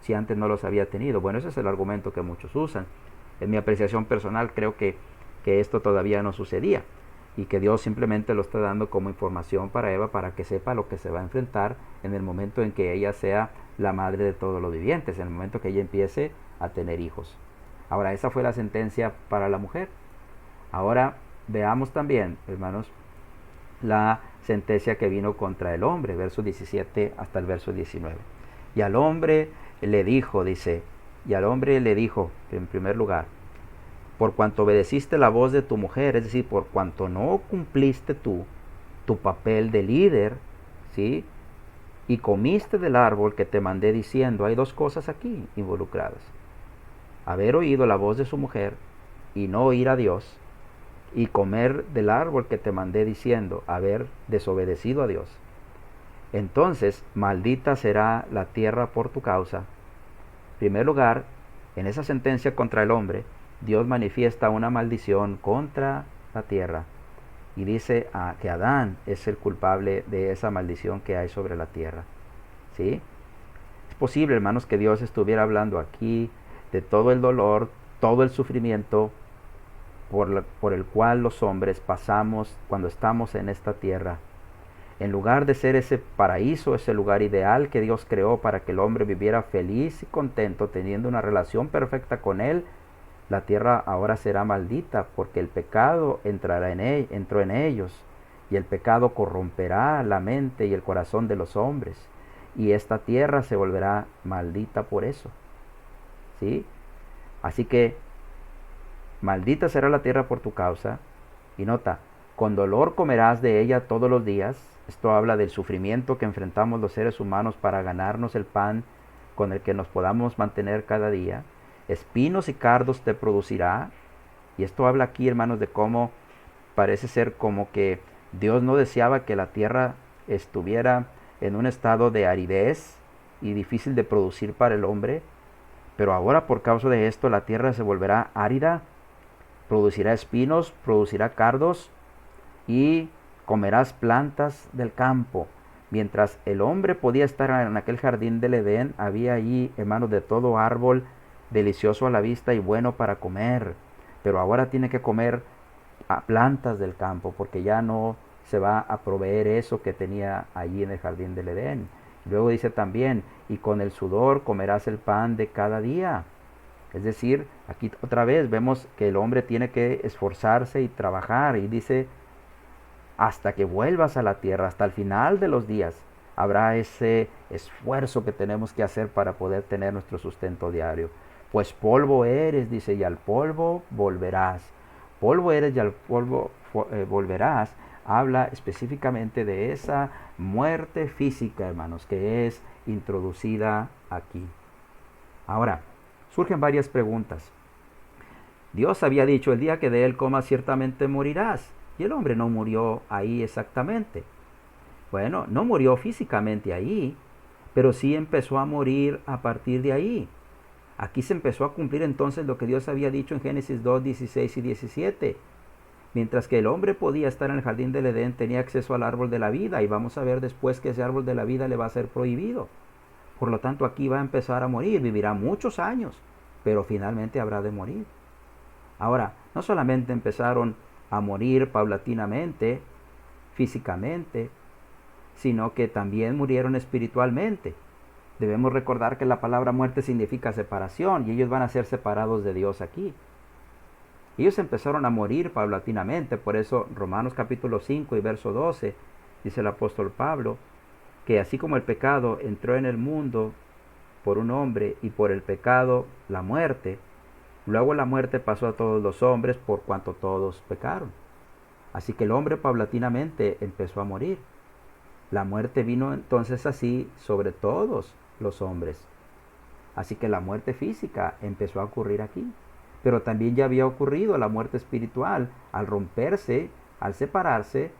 si antes no los había tenido? Bueno, ese es el argumento que muchos usan. En mi apreciación personal creo que esto todavía no sucedía y que Dios simplemente lo está dando como información para Eva para que sepa lo que se va a enfrentar en el momento en que ella sea la madre de todos los vivientes, en el momento que ella empiece a tener hijos. Ahora, esa fue la sentencia para la mujer. Ahora veamos también, hermanos, la sentencia que vino contra el hombre, verso 17 hasta el verso 19. Y al hombre le dijo, dice, y al hombre le dijo, en primer lugar, por cuanto obedeciste la voz de tu mujer, es decir, por cuanto no cumpliste tú tu papel de líder, ¿sí? Y comiste del árbol que te mandé diciendo, hay dos cosas aquí involucradas. Haber oído la voz de su mujer y no oír a Dios, y comer del árbol que te mandé diciendo, haber desobedecido a Dios. Entonces, maldita será la tierra por tu causa. En primer lugar, en esa sentencia contra el hombre, Dios manifiesta una maldición contra la tierra y dice que Adán es el culpable de esa maldición que hay sobre la tierra. ¿Sí? Es posible, hermanos, que Dios estuviera hablando aquí de todo el dolor, todo el sufrimiento por el cual los hombres pasamos cuando estamos en esta tierra. En lugar de ser ese paraíso, ese lugar ideal que Dios creó para que el hombre viviera feliz y contento, teniendo una relación perfecta con Él, la tierra ahora será maldita porque el pecado entró en ellos, y el pecado corromperá la mente y el corazón de los hombres, y esta tierra se volverá maldita por eso. ¿Sí? Así que maldita será la tierra por tu causa. Y nota, con dolor comerás de ella todos los días. Esto habla del sufrimiento que enfrentamos los seres humanos para ganarnos el pan con el que nos podamos mantener cada día. Espinos y cardos te producirá. Y esto habla aquí, hermanos, de cómo parece ser como que Dios no deseaba que la tierra estuviera en un estado de aridez y difícil de producir para el hombre. Pero ahora, por causa de esto, la tierra se volverá árida, producirá espinos, producirá cardos y comerás plantas del campo. Mientras el hombre podía estar en aquel jardín del Edén, había allí, hermanos, de todo árbol delicioso a la vista y bueno para comer. Pero ahora tiene que comer plantas del campo porque ya no se va a proveer eso que tenía allí en el jardín del Edén. Luego dice también, y con el sudor comerás el pan de cada día. Es decir, aquí otra vez vemos que el hombre tiene que esforzarse y trabajar, y dice, hasta que vuelvas a la tierra, hasta el final de los días, habrá ese esfuerzo que tenemos que hacer para poder tener nuestro sustento diario. Pues polvo eres, dice, y al polvo volverás. Polvo eres y al polvo volverás. Habla específicamente de esa muerte física, hermanos, que es introducida aquí. Ahora, surgen varias preguntas. Dios había dicho, el día que de él comas ciertamente morirás. Y el hombre no murió ahí exactamente. Bueno, no murió físicamente ahí, pero sí empezó a morir a partir de ahí. Aquí se empezó a cumplir entonces lo que Dios había dicho en Génesis 2, 16 y 17. Mientras que el hombre podía estar en el jardín del Edén, tenía acceso al árbol de la vida, y vamos a ver después que ese árbol de la vida le va a ser prohibido. Por lo tanto, aquí va a empezar a morir, vivirá muchos años, pero finalmente habrá de morir. Ahora, no solamente empezaron a morir paulatinamente, físicamente, sino que también murieron espiritualmente. Debemos recordar que la palabra muerte significa separación, y ellos van a ser separados de Dios aquí. Ellos empezaron a morir paulatinamente, por eso Romanos capítulo 5 y verso 12, dice el apóstol Pablo, que así como el pecado entró en el mundo por un hombre y por el pecado la muerte, luego la muerte pasó a todos los hombres por cuanto todos pecaron. Así que el hombre paulatinamente empezó a morir. La muerte vino entonces así sobre todos los hombres. Así que la muerte física empezó a ocurrir aquí. Pero también ya había ocurrido la muerte espiritual al romperse, al separarse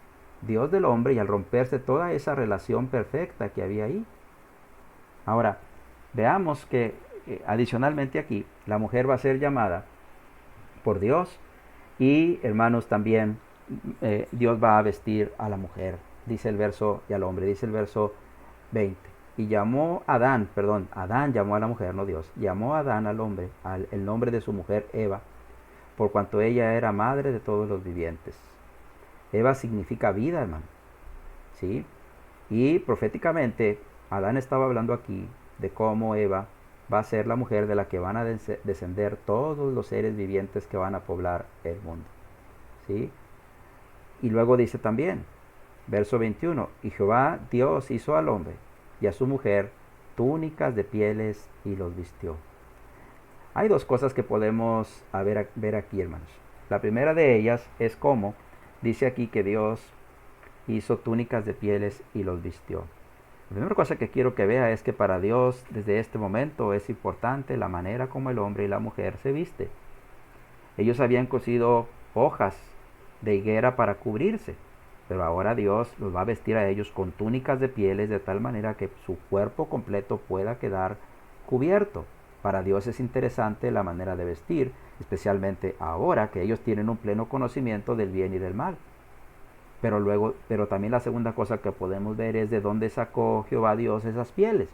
Dios del hombre y al romperse toda esa relación perfecta que había ahí. Ahora, veamos que adicionalmente aquí la mujer va a ser llamada por Dios y hermanos también Dios va a vestir a la mujer, dice el verso, y al hombre, dice el verso 20. Y llamó Adán, perdón, Adán llamó a la mujer, no Dios, llamó a Adán al hombre, el nombre de su mujer Eva, por cuanto ella era madre de todos los vivientes. Eva significa vida, hermano, ¿sí? Y proféticamente Adán estaba hablando aquí de cómo Eva va a ser la mujer de la que van a descender todos los seres vivientes que van a poblar el mundo, ¿sí? Y luego dice también, verso 21, y Jehová Dios hizo al hombre y a su mujer túnicas de pieles y los vistió. Hay dos cosas que podemos ver aquí, hermanos. La primera de ellas es cómo dice aquí que Dios hizo túnicas de pieles y los vistió. La primera cosa que quiero que vea es que para Dios desde este momento es importante la manera como el hombre y la mujer se viste. Ellos habían cosido hojas de higuera para cubrirse, pero ahora Dios los va a vestir a ellos con túnicas de pieles de tal manera que su cuerpo completo pueda quedar cubierto. Para Dios es interesante la manera de vestir, especialmente ahora que ellos tienen un pleno conocimiento del bien y del mal. Pero también la segunda cosa que podemos ver es de dónde sacó Jehová Dios esas pieles.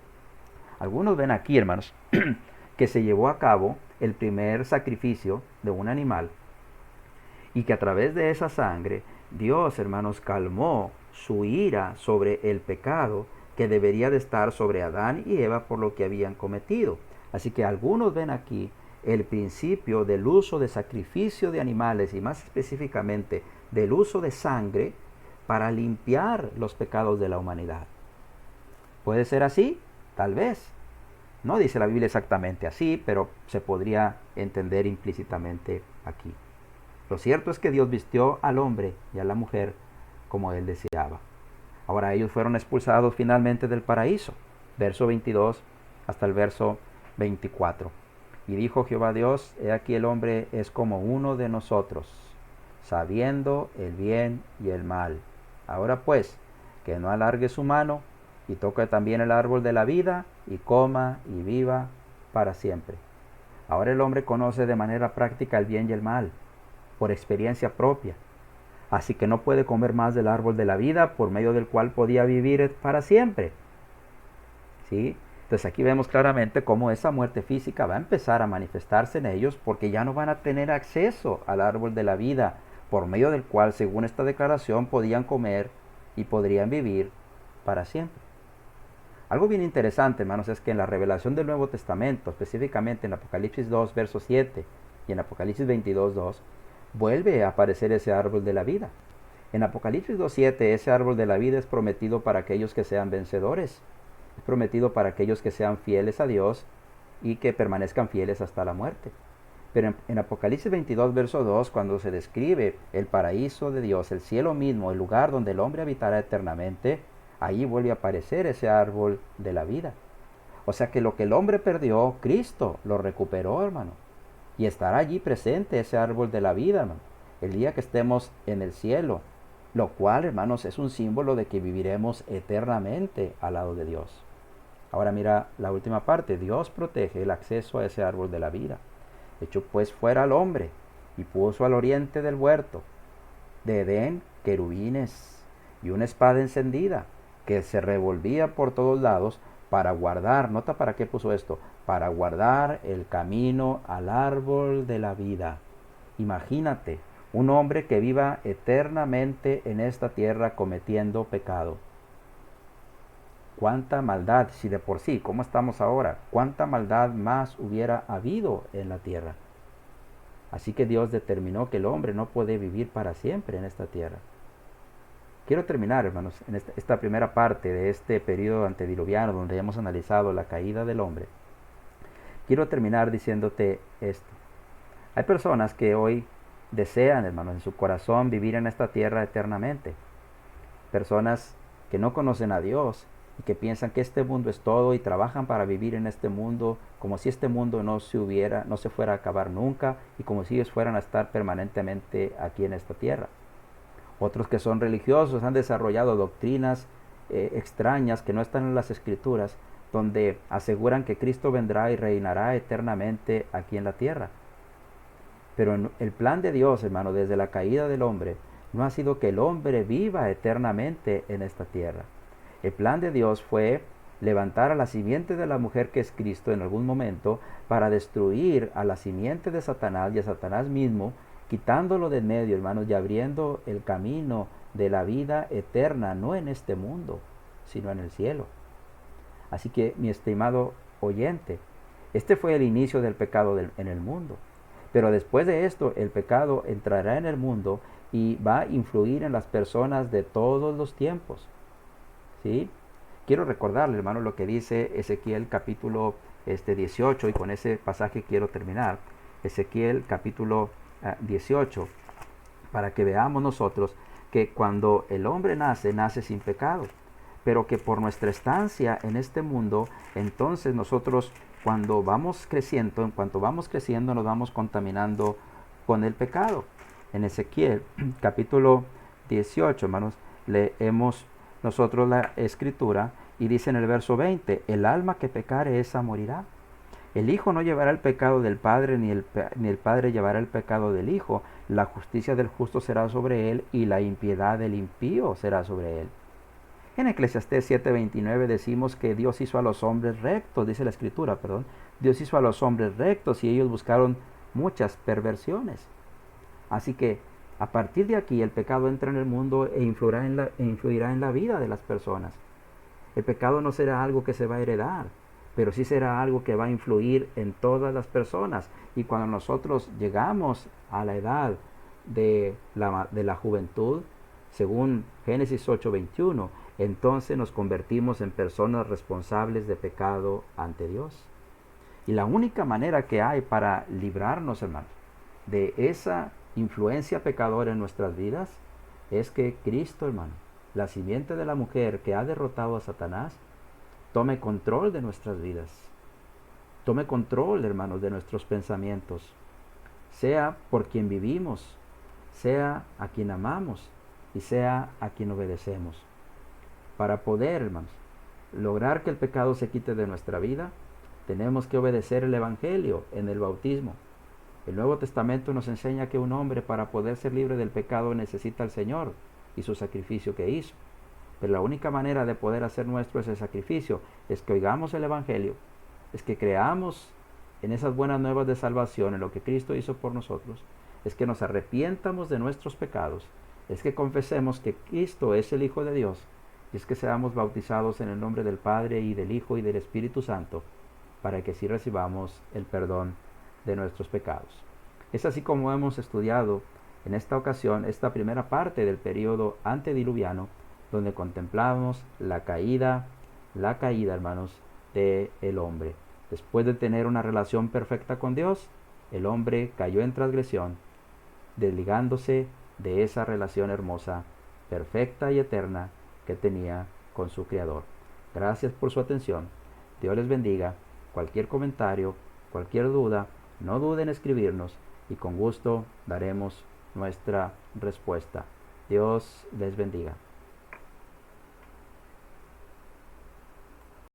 Algunos ven aquí, hermanos, que se llevó a cabo el primer sacrificio de un animal y que a través de esa sangre Dios, hermanos, calmó su ira sobre el pecado que debería de estar sobre Adán y Eva por lo que habían cometido. Así que algunos ven aquí el principio del uso de sacrificio de animales y más específicamente del uso de sangre para limpiar los pecados de la humanidad. ¿Puede ser así? Tal vez. No dice la Biblia exactamente así, pero se podría entender implícitamente aquí. Lo cierto es que Dios vistió al hombre y a la mujer como Él deseaba. Ahora ellos fueron expulsados finalmente del paraíso. Verso 22 hasta el verso 24. Y dijo Jehová Dios, he aquí el hombre es como uno de nosotros, sabiendo el bien y el mal. Ahora pues, que no alargue su mano y toque también el árbol de la vida y coma y viva para siempre. Ahora el hombre conoce de manera práctica el bien y el mal, por experiencia propia. Así que no puede comer más del árbol de la vida por medio del cual podía vivir para siempre. ¿Sí? Entonces aquí vemos claramente cómo esa muerte física va a empezar a manifestarse en ellos porque ya no van a tener acceso al árbol de la vida por medio del cual, según esta declaración, podían comer y podrían vivir para siempre. Algo bien interesante, hermanos, es que en la revelación del Nuevo Testamento, específicamente en Apocalipsis 2, verso 7 y en Apocalipsis 22, 2, vuelve a aparecer ese árbol de la vida. En Apocalipsis 2.7 ese árbol de la vida es prometido para aquellos que sean vencedores. Es prometido para aquellos que sean fieles a Dios y que permanezcan fieles hasta la muerte. Pero en Apocalipsis 22, verso 2, cuando se describe el paraíso de Dios, el cielo mismo, el lugar donde el hombre habitará eternamente, ahí vuelve a aparecer ese árbol de la vida. O sea que lo que el hombre perdió, Cristo lo recuperó, hermano. Y estará allí presente ese árbol de la vida, hermano, el día que estemos en el cielo, lo cual, hermanos, es un símbolo de que viviremos eternamente al lado de Dios. Ahora mira la última parte, Dios protege el acceso a ese árbol de la vida. Echó pues fuera al hombre y puso al oriente del huerto de Edén querubines y una espada encendida que se revolvía por todos lados para guardar, nota para qué puso esto, para guardar el camino al árbol de la vida. Imagínate, un hombre que viva eternamente en esta tierra cometiendo pecado. Cuánta maldad, si de por sí, ¿cómo estamos ahora? Cuánta maldad más hubiera habido en la tierra. Así que Dios determinó que el hombre no puede vivir para siempre en esta tierra. Quiero terminar, hermanos, en esta primera parte de este periodo antediluviano donde hemos analizado la caída del hombre. Quiero terminar diciéndote esto. Hay personas que hoy desean, hermanos, en su corazón vivir en esta tierra eternamente. Personas que no conocen a Dios y que piensan que este mundo es todo y trabajan para vivir en este mundo como si este mundo no se fuera a acabar nunca y como si ellos fueran a estar permanentemente aquí en esta tierra. Otros que son religiosos han desarrollado doctrinas extrañas que no están en las escrituras, donde aseguran que Cristo vendrá y reinará eternamente aquí en la tierra. Pero el plan de Dios, hermano, desde la caída del hombre, no ha sido que el hombre viva eternamente en esta tierra. El plan de Dios fue levantar a la simiente de la mujer que es Cristo en algún momento para destruir a la simiente de Satanás y a Satanás mismo, quitándolo de en medio, hermanos, y abriendo el camino de la vida eterna, no en este mundo, sino en el cielo. Así que, mi estimado oyente, este fue el inicio del pecado en el mundo. Pero después de esto, el pecado entrará en el mundo y va a influir en las personas de todos los tiempos. ¿Sí? Quiero recordarle, hermano, lo que dice Ezequiel capítulo 18, y con ese pasaje quiero terminar. Ezequiel capítulo 18, para que veamos nosotros que cuando el hombre nace, nace sin pecado, pero que por nuestra estancia en este mundo, entonces nosotros cuando vamos creciendo, en cuanto vamos creciendo, nos vamos contaminando con el pecado. En Ezequiel capítulo 18, hermanos, leemos nosotros la escritura y dice en el verso 20, el alma que pecare esa morirá. El hijo no llevará el pecado del padre, ni el padre llevará el pecado del hijo. La justicia del justo será sobre él y la impiedad del impío será sobre él. En Eclesiastés 7:29 decimos que Dios hizo a los hombres rectos, dice la escritura, perdón. Dios hizo a los hombres rectos y ellos buscaron muchas perversiones. Así que a partir de aquí el pecado entra en el mundo e influirá en la vida de las personas. El pecado no será algo que se va a heredar, pero sí será algo que va a influir en todas las personas. Y cuando nosotros llegamos a la edad de la juventud, según Génesis 8:21, entonces nos convertimos en personas responsables de pecado ante Dios. Y la única manera que hay para librarnos, hermanos, de esa influencia pecadora en nuestras vidas es que Cristo, hermano, la simiente de la mujer que ha derrotado a Satanás, tome control de nuestras vidas. Tome control, hermanos, de nuestros pensamientos. Sea por quien vivimos, sea a quien amamos y sea a quien obedecemos. Para poder, hermanos, lograr que el pecado se quite de nuestra vida, tenemos que obedecer el Evangelio en el bautismo. El Nuevo Testamento nos enseña que un hombre para poder ser libre del pecado necesita al Señor y su sacrificio que hizo. Pero la única manera de poder hacer nuestro ese sacrificio es que oigamos el Evangelio, es que creamos en esas buenas nuevas de salvación, en lo que Cristo hizo por nosotros, es que nos arrepientamos de nuestros pecados, es que confesemos que Cristo es el Hijo de Dios, y es que seamos bautizados en el nombre del Padre y del Hijo y del Espíritu Santo, para que así recibamos el perdón de nuestros pecados. Es así como hemos estudiado en esta ocasión esta primera parte del periodo antediluviano, donde contemplamos la caída, hermanos, del hombre. Después de tener una relación perfecta con Dios, el hombre cayó en transgresión, desligándose de esa relación hermosa, perfecta y eterna que tenía con su Creador. Gracias por su atención. Dios les bendiga. Cualquier comentario, cualquier duda, no duden en escribirnos y con gusto daremos nuestra respuesta. Dios les bendiga.